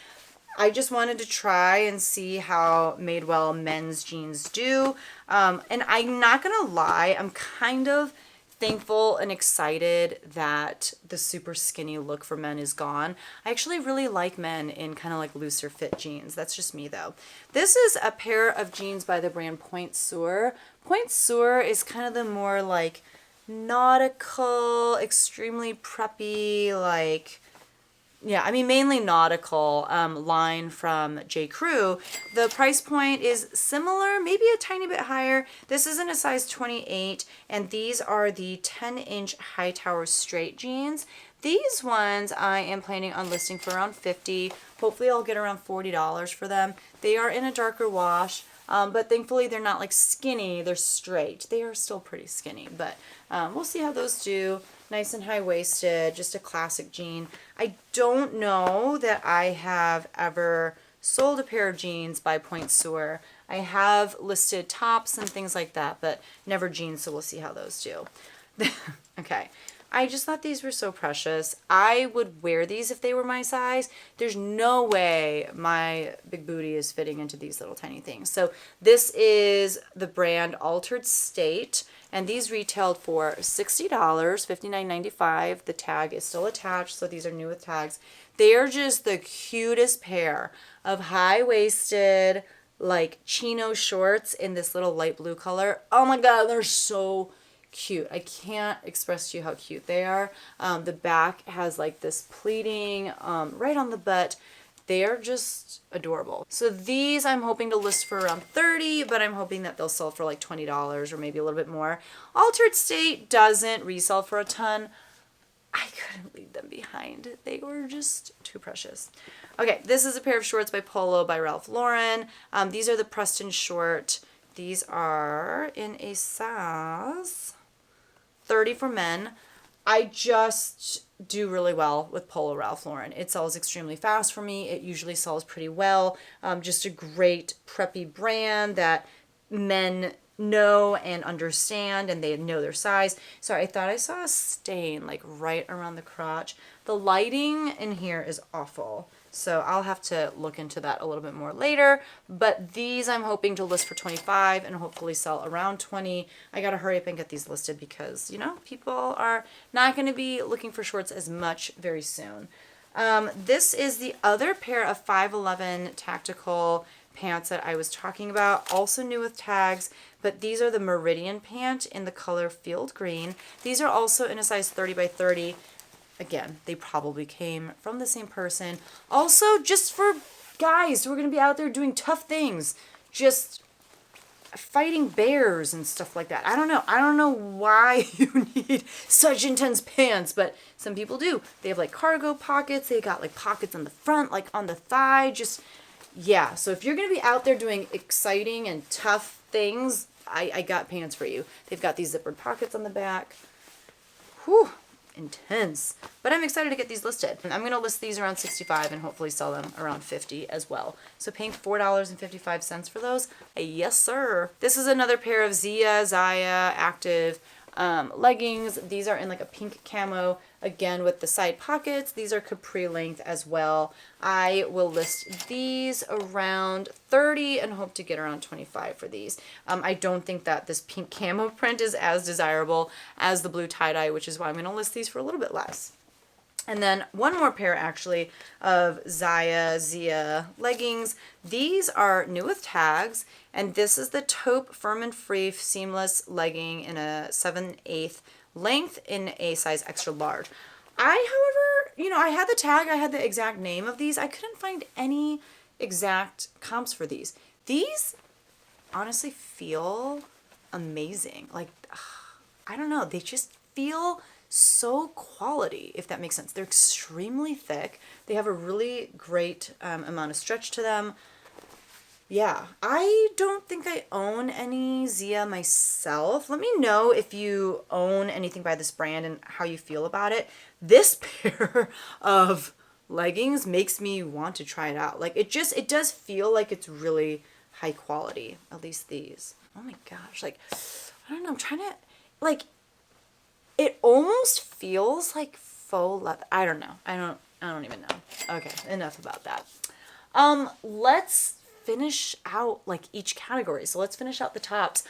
I just wanted to try and see how Madewell men's jeans do. And I'm not gonna lie, I'm kind of thankful and excited that the super skinny look for men is gone. I actually really like men in kind of like looser fit jeans. That's just me though. This is a pair of jeans by the brand Point Sur. Point Sur is kind of the more like nautical, extremely preppy, like, yeah, I mean, mainly nautical line from J. Crew. The price point is similar, maybe a tiny bit higher. This is in a size 28, and these are the 10-inch high tower straight jeans. These ones I am planning on listing for around $50. Hopefully I'll get around $40 for them. They are in a darker wash, but thankfully they're not like skinny, they're straight. They are still pretty skinny, but we'll see how those do. Nice and high-waisted, just a classic jean. I don't know that I have ever sold a pair of jeans by Point Sur. I have listed tops and things like that, but never jeans, so we'll see how those do. Okay. I just thought these were so precious. I would wear these if they were my size. There's no way my big booty is fitting into these little tiny things. So this is the brand Altered State, and these retailed for $60, $59.95. The tag is still attached, so these are new with tags. They are just the cutest pair of high-waisted, like, chino shorts in this little light blue color. Oh my god, they're so cute. I can't express to you how cute they are. The back has like this pleating right on the butt. They are just adorable. So these I'm hoping to list for around $30, but I'm hoping that they'll sell for like $20 or maybe a little bit more. Altered State doesn't resell for a ton. I couldn't leave them behind. They were just too precious. Okay, this is a pair of shorts by Polo by Ralph Lauren. These are the Preston short. These are in a size 30 for men. I just do really well with Polo Ralph Lauren. It sells extremely fast for me. It usually sells pretty well. Just a great preppy brand that men know and understand, and they know their size. Sorry, I thought I saw a stain like right around the crotch. The lighting in here is awful, so I'll have to look into that a little bit more later. But these I'm hoping to list for $25 and hopefully sell around $20. I gotta hurry up and get these listed because, you know, people are not gonna be looking for shorts as much very soon. This is the other pair of 511 tactical pants that I was talking about, also new with tags, but these are the Meridian pant in the color Field Green. These are also in a size 30 by 30. Again, they probably came from the same person. Also, just for guys who are going to be out there doing tough things, just fighting bears and stuff like that. I don't know. I don't know why you need such intense pants, but some people do. They have like cargo pockets. They got like pockets on the front, like on the thigh. Just yeah, so if you're going to be out there doing exciting and tough things, I got pants for you. They've got these zippered pockets on the back. Whew, intense. But I'm excited to get these listed. I'm going to list these around $65 and hopefully sell them around $50 as well. So paying $4.55 for those? Yes, sir. This is another pair of Zaya Active leggings. These are in like a pink camo, again with the side pockets. These are capri length as well. I will list these around $30 and hope to get around $25 for these. I don't think that this pink camo print is as desirable as the blue tie-dye, which is why I'm going to list these for a little bit less. And then one more pair actually of Zia leggings. These are new with tags, and this is the taupe firm and free seamless legging in a 7/8 length in a size extra large. However, you know, I had the tag, I had the exact name of these. I couldn't find any exact comps for these. These honestly feel amazing. Like, I don't know, they just feel so quality, if that makes sense. They're extremely thick. They have a really great amount of stretch to them. Yeah, I don't think I own any Zia myself. Let me know if you own anything by this brand and how you feel about it. This pair of leggings makes me want to try it out. Like, it does feel like it's really high quality. At least these. Oh my gosh, like, I don't know, I'm trying to, like, it almost feels like faux leather. I don't know. I don't even know. Okay, enough about that. Let's finish out like each category. So let's finish out the tops.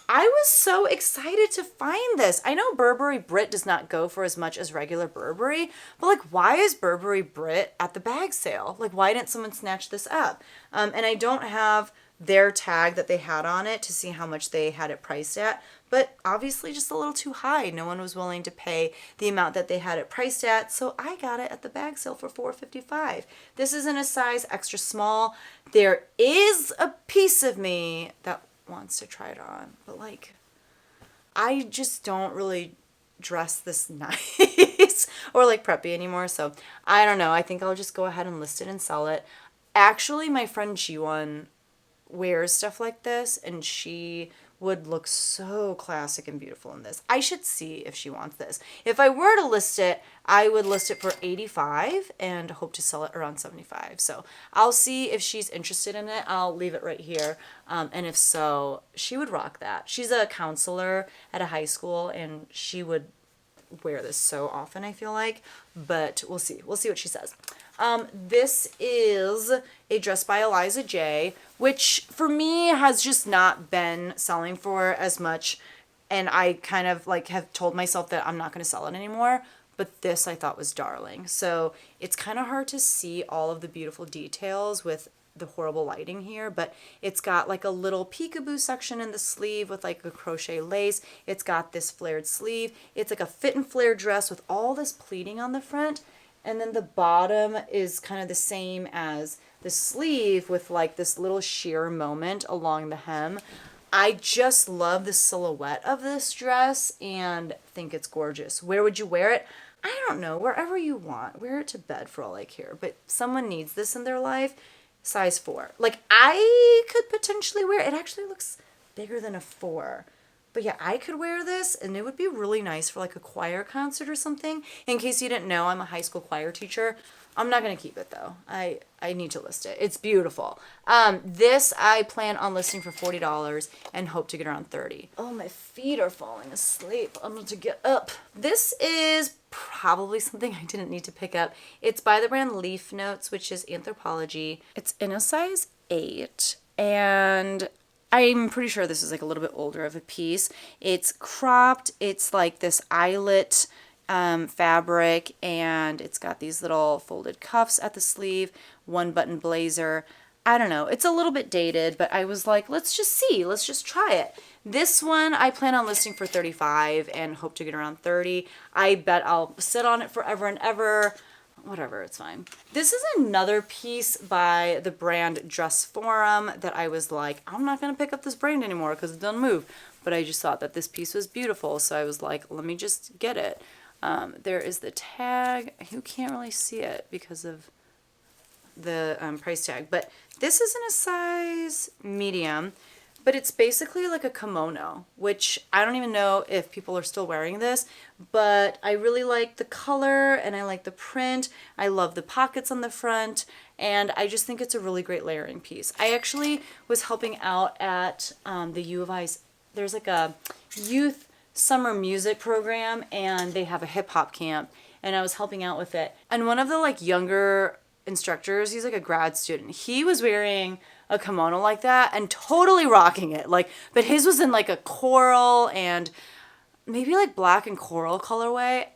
I was so excited to find this. I know Burberry Brit does not go for as much as regular Burberry, but like, why is Burberry Brit at the bag sale? Like, why didn't someone snatch this up? And I don't have their tag that they had on it to see how much they had it priced at, but obviously just a little too high. No one was willing to pay the amount that they had it priced at, so I got it at the bag sale for $4.55. This is in a size extra small. There is a piece of me that wants to try it on, but like, I just don't really dress this nice or like preppy anymore, so I don't know. I think I'll just go ahead and list it and sell it. Actually, my friend G1 wears stuff like this, and she would look so classic and beautiful in this. I should see if she wants this. If I were to list it, I would list it for $85 and hope to sell it around $75. So I'll see if she's interested in it. I'll leave it right here. And if so, she would rock that. She's a counselor at a high school, and she would wear this so often, I feel like, but we'll see. We'll see what she says. This is a dress by Eliza J, which for me has just not been selling for as much, and I kind of like have told myself that I'm not going to sell it anymore, but this I thought was darling. So it's kind of hard to see all of the beautiful details with the horrible lighting here, but it's got like a little peekaboo section in the sleeve with like a crochet lace. It's got this flared sleeve. It's like a fit and flare dress with all this pleating on the front, and then the bottom is kind of the same as the sleeve with like this little sheer moment along the hem. I just love the silhouette of this dress and think it's gorgeous. Where would you wear it? I don't know, wherever you want. Wear it to bed for all I care, but someone needs this in their life. Size 4. Like, I could potentially wear it. It actually looks bigger than a 4. But yeah, I could wear this, and it would be really nice for like a choir concert or something. In case you didn't know, I'm a high school choir teacher. I'm not going to keep it though. I need to list it. It's beautiful. This I plan on listing for $40 and hope to get around $30. Oh, my feet are falling asleep. I'm going to get up. This is probably something I didn't need to pick up. It's by the brand Leaf Notes, which is Anthropologie. It's in a size 8, and I'm pretty sure this is like a little bit older of a piece. It's cropped. It's like this eyelet fabric, and it's got these little folded cuffs at the sleeve, 1-button blazer. I don't know. It's a little bit dated, but I was like, let's just see. Let's just try it. This one I plan on listing for $35 and hope to get around $30. I bet I'll sit on it forever and ever. Whatever, it's fine. This is another piece by the brand Dress Forum that I was like, I'm not going to pick up this brand anymore because it doesn't move. But I just thought that this piece was beautiful, so I was like, let me just get it. There is the tag. You can't really see it because of the price tag. But this is in a size medium, but it's basically like a kimono, which I don't even know if people are still wearing this, but I really like the color and I like the print. I love the pockets on the front, and I just think it's a really great layering piece. I actually was helping out at the U of I's. There's like a youth summer music program, and they have a hip hop camp, and I was helping out with it. And one of the like younger instructors, he's like a grad student, he was wearing a kimono like that and totally rocking it. Like, but his was in like a coral and maybe like black and coral colorway,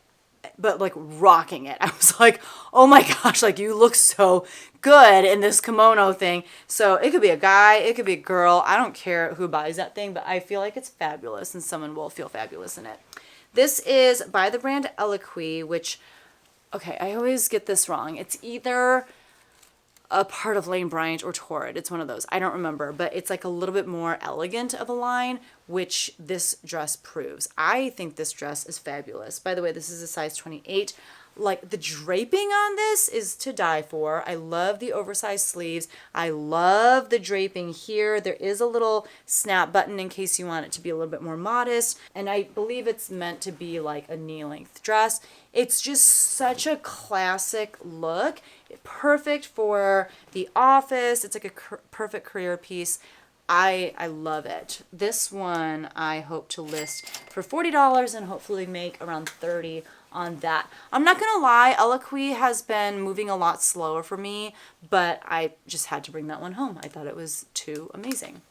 but like rocking it. I was like, oh my gosh, like you look so good in this kimono thing. So it could be a guy, it could be a girl. I don't care who buys that thing, but I feel like it's fabulous and someone will feel fabulous in it. This is by the brand Eloquii, which, okay, I always get this wrong. It's either a part of Lane Bryant or Torrid. It's one of those. I don't remember, but it's like a little bit more elegant of a line, which this dress proves. I think this dress is fabulous. By the way, this is a size 28. Like, the draping on this is to die for. I love the oversized sleeves. I love the draping here. There is a little snap button in case you want it to be a little bit more modest. And I believe it's meant to be like a knee-length dress. It's just such a classic look. Perfect for the office. It's like a perfect career piece. I love it. This one I hope to list for $40 and hopefully make around $30 on that. I'm not gonna lie, Eloquii has been moving a lot slower for me, but I just had to bring that one home. I thought it was too amazing.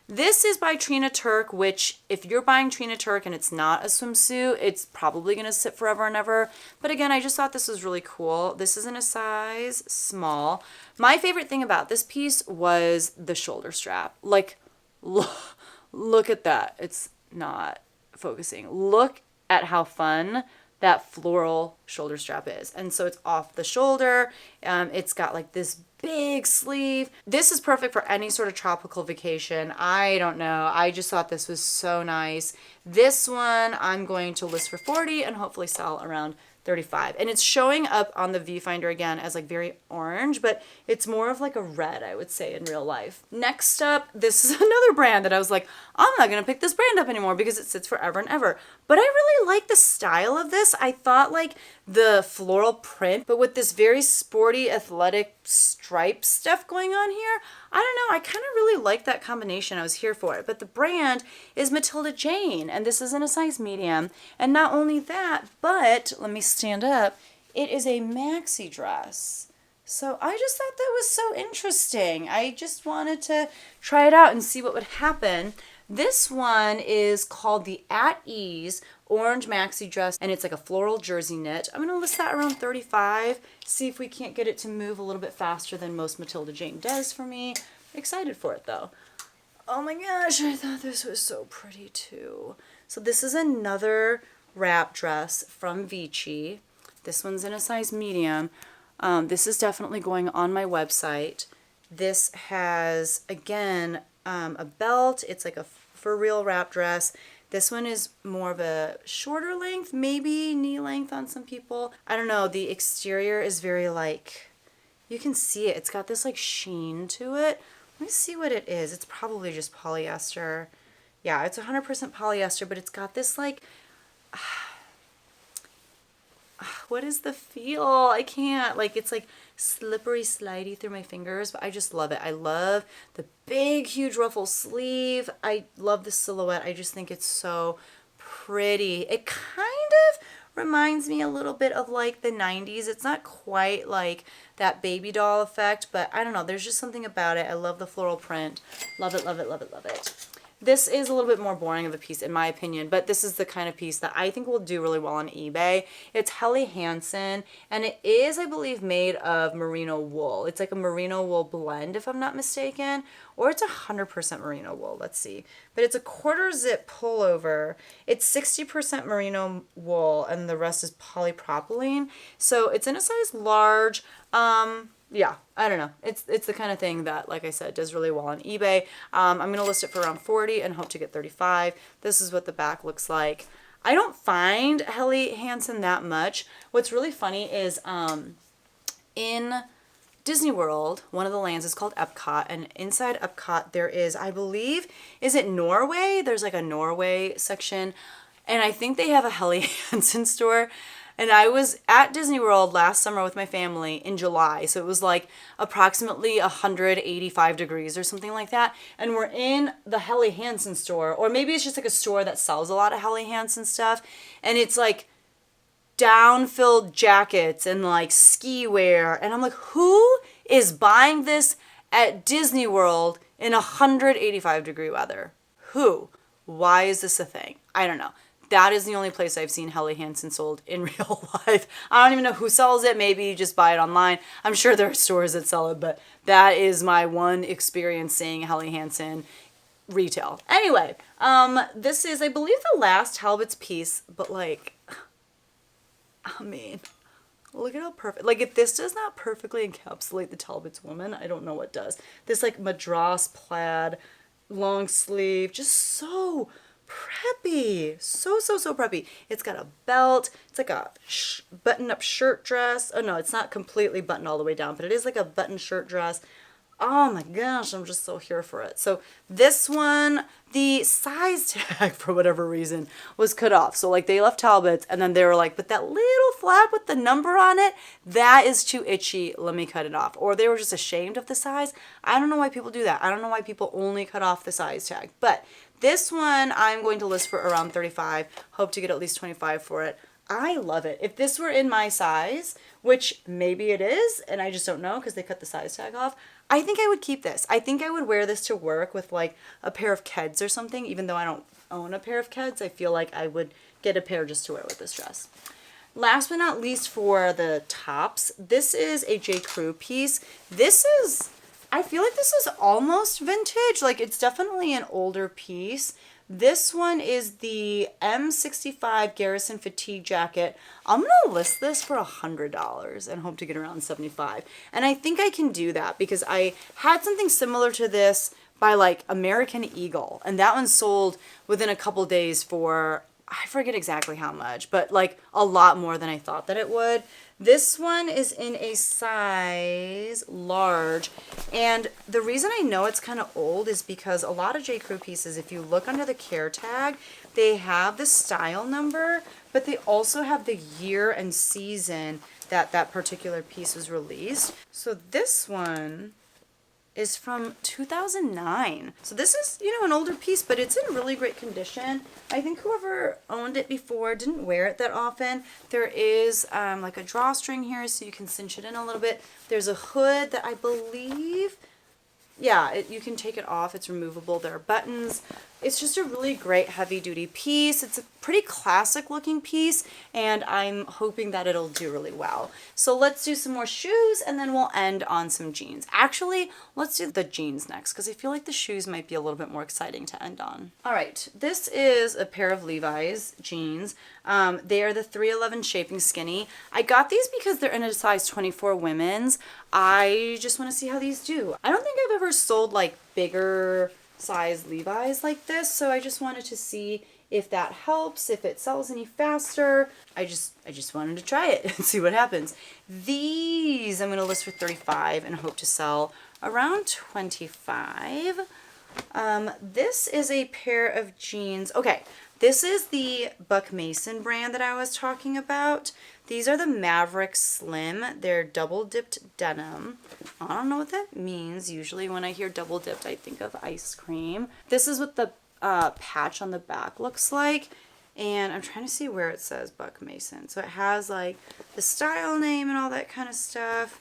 This is by Trina Turk, which if you're buying Trina Turk and it's not a swimsuit, it's probably gonna sit forever and ever. But again, I just thought this was really cool. This is in a size small. My favorite thing about this piece was the shoulder strap. Like, look at that. It's not focusing. Look at how fun that floral shoulder strap is. And so it's off the shoulder. It's got like this big sleeve. This is perfect for any sort of tropical vacation. I don't know. I just thought this was so nice. This one I'm going to list for $40 and hopefully sell around $35. And it's showing up on the viewfinder again as like very orange, but it's more of like a red, I would say, in real life. Next up, this is another brand that I was like, I'm not gonna pick this brand up anymore because it sits forever and ever. But I really like the style of this. I thought like the floral print, but with this very sporty athletic stripe stuff going on here, I don't know, I kind of really like that combination. I was here for it. But the brand is Matilda Jane, and this is in a size medium. And not only that, but let me stand up, it is a maxi dress. So I just thought that was so interesting. I just wanted to try it out and see what would happen. This one is called the At Ease Orange Maxi Dress, and it's like a floral jersey knit. I'm going to list that around $35, see if we can't get it to move a little bit faster than most Matilda Jane does for me. Excited for it though. Oh my gosh, I thought this was so pretty too. So this is another wrap dress from Vici. This one's in a size medium. This is definitely going on my website. This has, again, a belt. It's like a for real wrap dress. This one is more of a shorter length, maybe knee length on some people. I don't know. The exterior is very like, you can see it. It's got this like sheen to it. Let me see what it is. It's probably just polyester. Yeah, it's 100% polyester, but it's got this like, what is the feel? I can't, like, it's like slippery slidey through my fingers, but I just love it. I love the big huge ruffle sleeve. I love the silhouette. I just think it's so pretty. It kind of reminds me a little bit of like the 90s. It's not quite like that baby doll effect, but I don't know, there's just something about it. I love the floral print. Love it, love it, love it, love it. This is a little bit more boring of a piece in my opinion, but this is the kind of piece that I think will do really well on eBay. It's Helly Hansen, and it is, I believe, made of merino wool. It's like a merino wool blend, if I'm not mistaken, or it's 100% merino wool. Let's see. But it's a quarter zip pullover. It's 60% merino wool, and the rest is polypropylene. So it's in a size large. Yeah, I don't know. It's the kind of thing that, like I said, does really well on eBay. I'm going to list it for around $40 and hope to get $35. This is what the back looks like. I don't find Helly Hansen that much. What's really funny is in Disney World, one of the lands is called Epcot, and inside Epcot there is, I believe, is it Norway? There's like a Norway section, and I think they have a Helly Hansen store. And I was at Disney World last summer with my family in July, so it was like approximately 185 degrees or something like that. And we're in the Helly Hansen store, or maybe it's just like a store that sells a lot of Helly Hansen stuff, and it's like down-filled jackets and like ski wear, and I'm like, who is buying this at Disney World in 185 degree weather? Who? Why is this a thing? I don't know. That is the only place I've seen Helly Hansen sold in real life. I don't even know who sells it. Maybe you just buy it online. I'm sure there are stores that sell it, but that is my one experience seeing Helly Hansen retail. Anyway, this is, I believe, the last Talbot's piece, but like, I mean, look at how perfect. Like, if this does not perfectly encapsulate the Talbot's woman, I don't know what does. This like madras plaid, long sleeve, just so preppy. So preppy. It's got a belt. It's like a button-up shirt dress. Oh no, it's not completely buttoned all the way down, but it is like a button shirt dress. Oh my gosh, I'm just so here for it. So this one, the size tag, for whatever reason, was cut off. So like they left Talbot's, and then they were like, but that little flap with the number on it, that is too itchy. Let me cut it off. Or they were just ashamed of the size. I don't know why people do that. I don't know why people only cut off the size tag. But this one I'm going to list for around 35. Hope to get at least 25 for it. I love it. If this were in my size, which maybe it is, and I just don't know because they cut the size tag off, I think I would keep this. I think I would wear this to work with like a pair of Keds or something. Even though I don't own a pair of Keds, I feel like I would get a pair just to wear with this dress. Last but not least for the tops, this is a J. Crew piece. This is, I feel like this is almost vintage. Like, it's definitely an older piece. This one is the M65 Garrison Fatigue Jacket. I'm going to list this for $100 and hope to get around 75. And I think I can do that because I had something similar to this by like American Eagle. And that one sold within a couple days for, I forget exactly how much, but like a lot more than I thought that it would. This one is in a size large, and the reason I know it's kind of old is because a lot of J. Crew pieces, if you look under the care tag, they have the style number, but they also have the year and season that that particular piece was released. So this one is from 2009. So this is, you know, an older piece, but it's in really great condition. I think whoever owned it before didn't wear it that often. There is like a drawstring here so you can cinch it in a little bit. There's a hood that I believe, yeah, you can take it off. It's removable. There are buttons. It's just a really great heavy duty piece. It's a pretty classic looking piece, and I'm hoping that it'll do really well. So let's do some more shoes and then we'll end on some jeans. Actually, let's do the jeans next because I feel like the shoes might be a little bit more exciting to end on. All right, this is a pair of Levi's jeans. They are the 311 Shaping Skinny. I got these because they're in a size 24 women's. I just want to see how these do. I don't think I've ever sold like bigger size Levi's like this, so I just wanted to see if that helps, if it sells any faster. I just wanted to try it and see what happens. These I'm going to list for 35 and hope to sell around 25. This is a pair of jeans. Okay, this is the Buck Mason brand that I was talking about. These are the Maverick Slim. They're double dipped denim. I don't know what that means. Usually when I hear double dipped, I think of ice cream. This is what the patch on the back looks like. And I'm trying to see where it says Buck Mason. So it has like the style name and all that kind of stuff.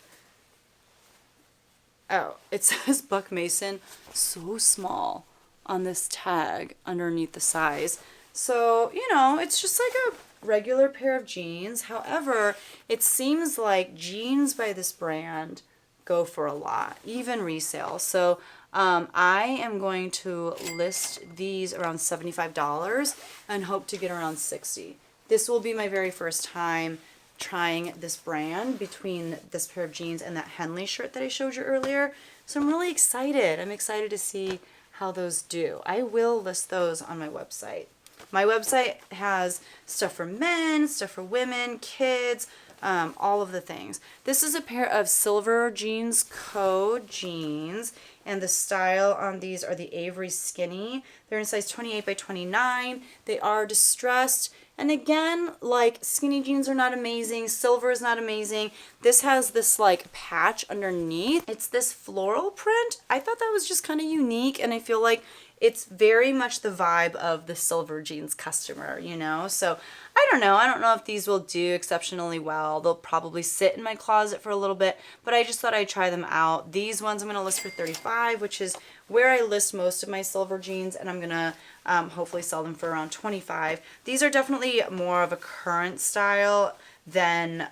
Oh, it says Buck Mason so small on this tag underneath the size. So, you know, it's just like a regular pair of jeans. However, it seems like jeans by this brand go for a lot, even resale. So I am going to list these around $75 and hope to get around 60. This will be my very first time trying this brand between this pair of jeans and that Henley shirt that I showed you earlier. So I'm really excited. I'm excited to see how those do. I will list those on my website. My website has stuff for men, stuff for women, kids, all of the things. This is a pair of silver jeans code jeans, and the style on these are the Avery Skinny. They're in size 28 by 29. They are distressed. And again, like, skinny jeans are not amazing. Silver is not amazing. This has this like patch underneath. It's this floral print. I thought that was just kind of unique, and I feel like it's very much the vibe of the silver jeans customer, you know? So I don't know. I don't know if these will do exceptionally well. They'll probably sit in my closet for a little bit, but I just thought I'd try them out. These ones I'm going to list for $35, which is where I list most of my silver jeans, and I'm going to hopefully sell them for around $25. These are definitely more of a current style than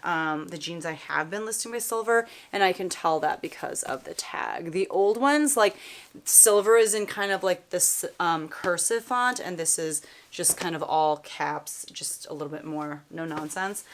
the jeans I have been listing by silver, and I can tell that because of the tag. The old ones, like, silver is in kind of like this cursive font, and this is just kind of all caps, just a little bit more no nonsense.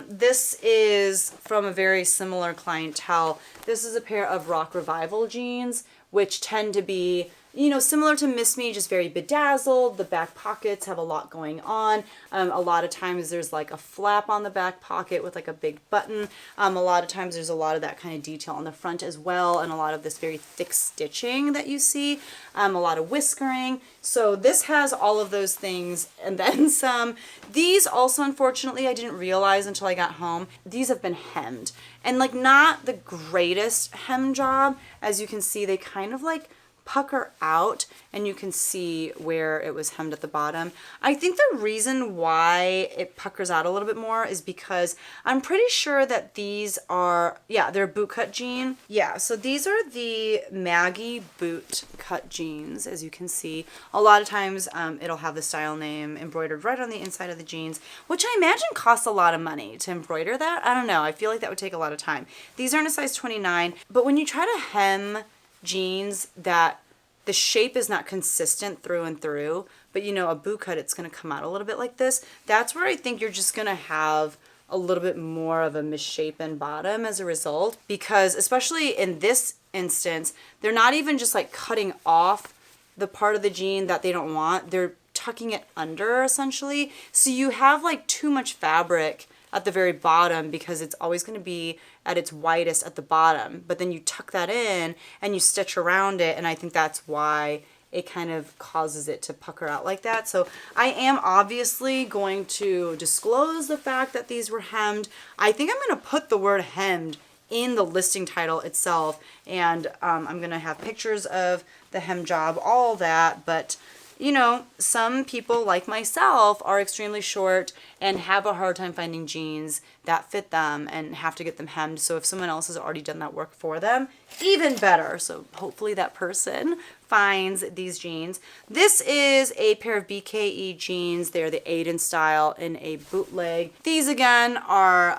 This is from a very similar clientele. This is a pair of Rock Revival jeans, which tend to be, you know, similar to Miss Me, just very bedazzled. The back pockets have a lot going on. A lot of times there's like a flap on the back pocket with like a big button. A lot of times there's a lot of that kind of detail on the front as well, and a lot of this very thick stitching that you see. A lot of whiskering. So this has all of those things and then some. These also, unfortunately, I didn't realize until I got home. These have been hemmed, and like not the greatest hem job. As you can see, they kind of like pucker out, and you can see where it was hemmed at the bottom. I think the reason why it puckers out a little bit more is because I'm pretty sure that these are, yeah, they're boot cut jean. Yeah, so these are the Maggie boot cut jeans, as you can see. A lot of times it'll have the style name embroidered right on the inside of the jeans, which I imagine costs a lot of money to embroider that. I don't know. I feel like that would take a lot of time. These are in a size 29, but when you try to hem jeans that the shape is not consistent through and through, but you know, a boot cut, it's going to come out a little bit like this. That's where I think you're just going to have a little bit more of a misshapen bottom as a result, because especially in this instance, they're not even just like cutting off the part of the jean that they don't want. They're tucking it under essentially. So you have like too much fabric at the very bottom because it's always going to be at its widest at the bottom, but then you tuck that in and you stitch around it, and I think that's why it kind of causes it to pucker out like that. So I am obviously going to disclose the fact that these were hemmed. I think I'm going to put the word hemmed in the listing title itself, and I'm going to have pictures of the hem job, all that, but you know, some people like myself are extremely short and have a hard time finding jeans that fit them and have to get them hemmed. So if someone else has already done that work for them, even better. So hopefully that person finds these jeans. This is a pair of BKE jeans. They're the Aiden style in a bootleg. These again are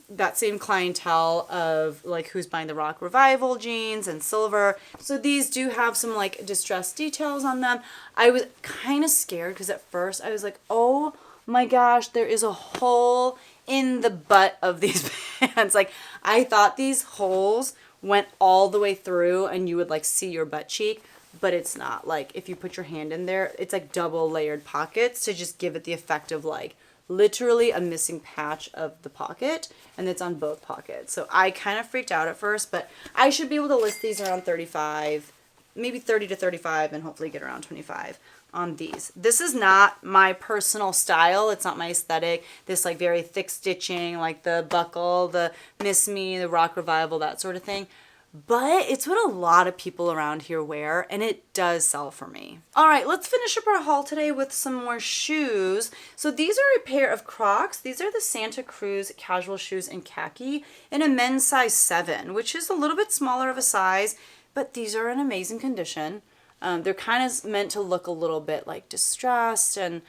that same clientele of like who's buying the Rock Revival jeans and silver. So these do have some like distressed details on them. I was kind of scared because at first I was like, oh my gosh, there is a hole in the butt of these pants. Like, I thought these holes went all the way through and you would like see your butt cheek, but it's not. Like, if you put your hand in there, it's like double layered pockets to just give it the effect of like literally a missing patch of the pocket, and it's on both pockets. So I kind of freaked out at first, but I should be able to list these around 35, maybe 30 to 35, and hopefully get around 25 on these. This is not my personal style. It's not my aesthetic. This like very thick stitching, like the buckle, the Miss Me, the Rock Revival, that sort of thing. But it's what a lot of people around here wear, and it does sell for me. All right, let's finish up our haul today with some more shoes. So these are a pair of Crocs. These are the Santa Cruz casual shoes in khaki in a men's size 7, which is a little bit smaller of a size, but these are in amazing condition. They're kind of meant to look a little bit like distressed and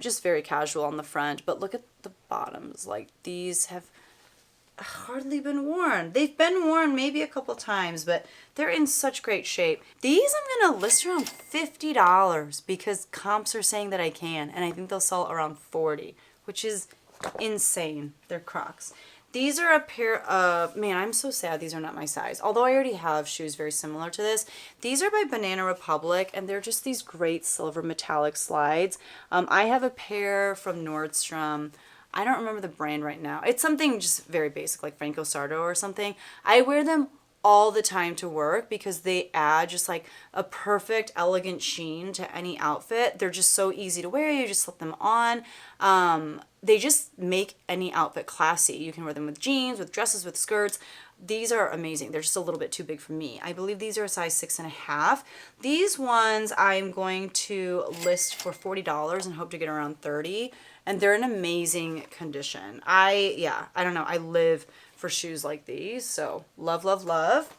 just very casual on the front, but look at the bottoms. Like, these have hardly been worn. They've been worn maybe a couple times, but they're in such great shape. These I'm gonna list around $50 because comps are saying that I can, and I think they'll sell around $40, which is insane. They're Crocs. These are a pair of, man, I'm so sad these are not my size. Although I already have shoes very similar to this. These are by Banana Republic, and they're just these great silver metallic slides. I have a pair from Nordstrom. I don't remember the brand right now. It's something just very basic, like Franco Sarto or something. I wear them all the time to work because they add just like a perfect elegant sheen to any outfit. They're just so easy to wear. You just slip them on. They just make any outfit classy. You can wear them with jeans, with dresses, with skirts. These are amazing. They're just a little bit too big for me. I believe these are a size 6.5. These ones I'm going to list for $40 and hope to get around 30. And they're in amazing condition. I don't know. I live for shoes like these. So love, love, love.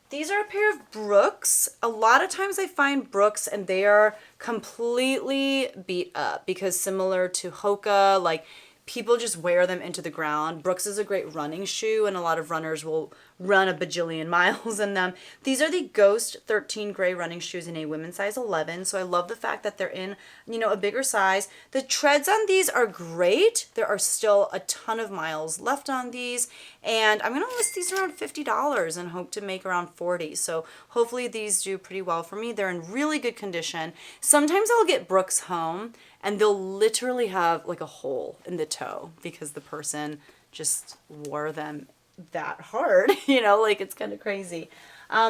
These are a pair of Brooks. A lot of times I find Brooks and they are completely beat up because similar to Hoka, like people just wear them into the ground. Brooks is a great running shoe and a lot of runners will run a bajillion miles in them. These are the Ghost 13 gray running shoes in a women's size 11. So I love the fact that they're in, you know, a bigger size. The treads on these are great. There are still a ton of miles left on these. And I'm going to list these around $50 and hope to make around 40. So hopefully these do pretty well for me. They're in really good condition. Sometimes I'll get Brooks home and they'll literally have like a hole in the toe because the person just wore them that hard, you know, like it's kind of crazy.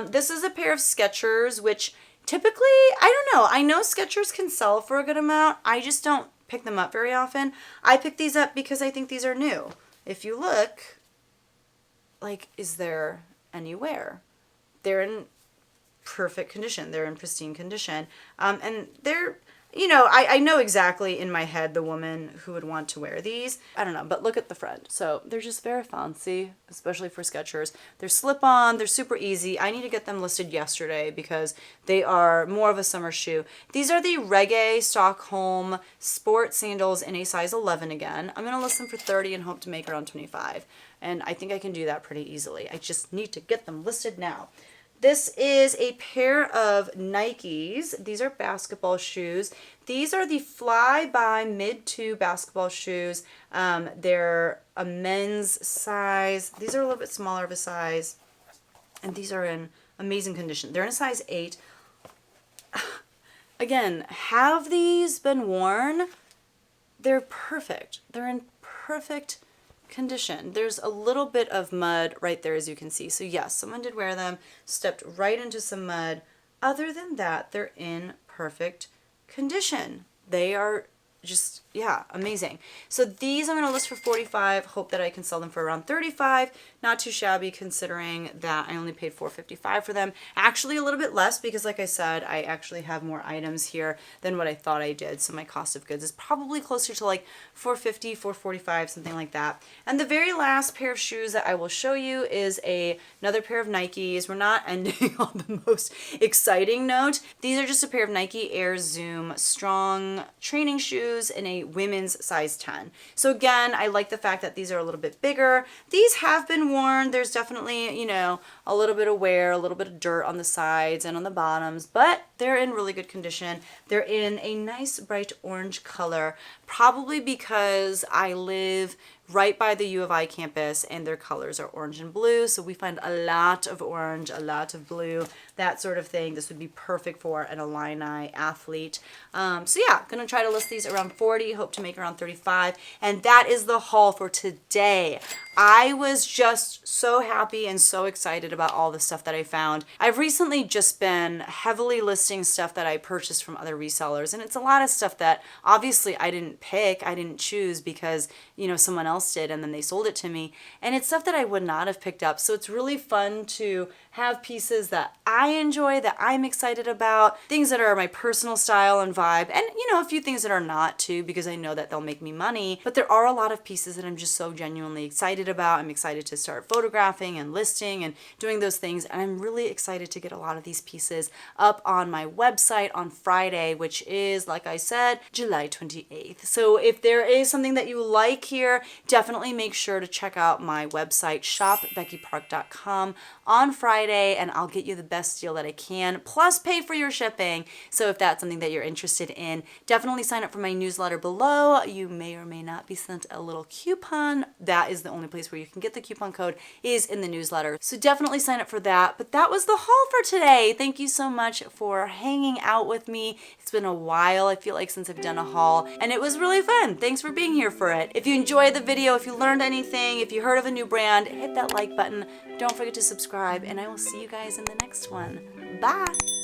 This is a pair of Skechers, which typically, I don't know. I know Skechers can sell for a good amount. I just don't pick them up very often. I pick these up because I think these are new. If you look, like, is there any wear? They're in perfect condition. They're in pristine condition. And they're, you know, I know exactly in my head the woman who would want to wear these. I don't know, but look at the front. So they're just very fancy, especially for Skechers. They're slip-on. They're super easy. I need to get them listed yesterday because they are more of a summer shoe. These are the Reggae Stockholm sport sandals in a size 11 again. I'm going to list them for 30 and hope to make around 25. And I think I can do that pretty easily. I just need to get them listed now. This is a pair of Nikes. These are basketball shoes. These are the Flyby Mid-2 basketball shoes. They're a men's size. These are a little bit smaller of a size. And these are in amazing condition. They're in a size 8. Again, have these been worn? They're perfect. They're in perfect condition. There's a little bit of mud right there, as you can see. So yes, someone did wear them, stepped right into some mud. Other than that, they're in perfect condition. They are just, yeah, amazing. So these I'm going to list for 45. Hope that I can sell them for around 35. Not too shabby considering that I only paid $4.55 for them. Actually a little bit less because like I said, I actually have more items here than what I thought I did. So my cost of goods is probably closer to like $4.50, $4.45, something like that. And the very last pair of shoes that I will show you is another pair of Nikes. We're not ending on the most exciting note. These are just a pair of Nike Air Zoom Strong training shoes in a women's size 10. So again, I like the fact that these are a little bit bigger. These have been worn. There's definitely, you know, a little bit of wear, a little bit of dirt on the sides and on the bottoms, but they're in really good condition. They're in a nice bright orange color, probably because I live right by the U of I campus and their colors are orange and blue. So we find a lot of orange, a lot of blue, that sort of thing. This would be perfect for an Illini athlete. So yeah, gonna try to list these around 40, hope to make around 35. And that is the haul for today. I was just so happy and so excited about all the stuff that I found. I've recently just been heavily listing stuff that I purchased from other resellers, and it's a lot of stuff that obviously I didn't pick, I didn't choose because, you know, someone else did and then they sold it to me, and it's stuff that I would not have picked up. So it's really fun to have pieces that I enjoy, that I'm excited about, things that are my personal style and vibe, and you know, a few things that are not too, because I know that they'll make me money. But there are a lot of pieces that I'm just so genuinely excited about. I'm excited to start photographing and listing and doing those things, and I'm really excited to get a lot of these pieces up on my website on Friday, which is, like I said, July 28th. So if there is something that you like here, definitely make sure to check out my website, shopbeckypark.com on Friday, and I'll get you the best deal that I can, plus pay for your shipping. So if that's something that you're interested in, definitely sign up for my newsletter below. You may or may not be sent a little coupon. That is the only place place where you can get the coupon code is in the newsletter. So definitely sign up for that. But that was the haul for today. Thank you so much for hanging out with me. It's been a while, I feel like, since I've done a haul, and it was really fun. Thanks for being here for it. If you enjoyed the video, if you learned anything, if you heard of a new brand, hit that like button. Don't forget to subscribe, and I will see you guys in the next one. Bye!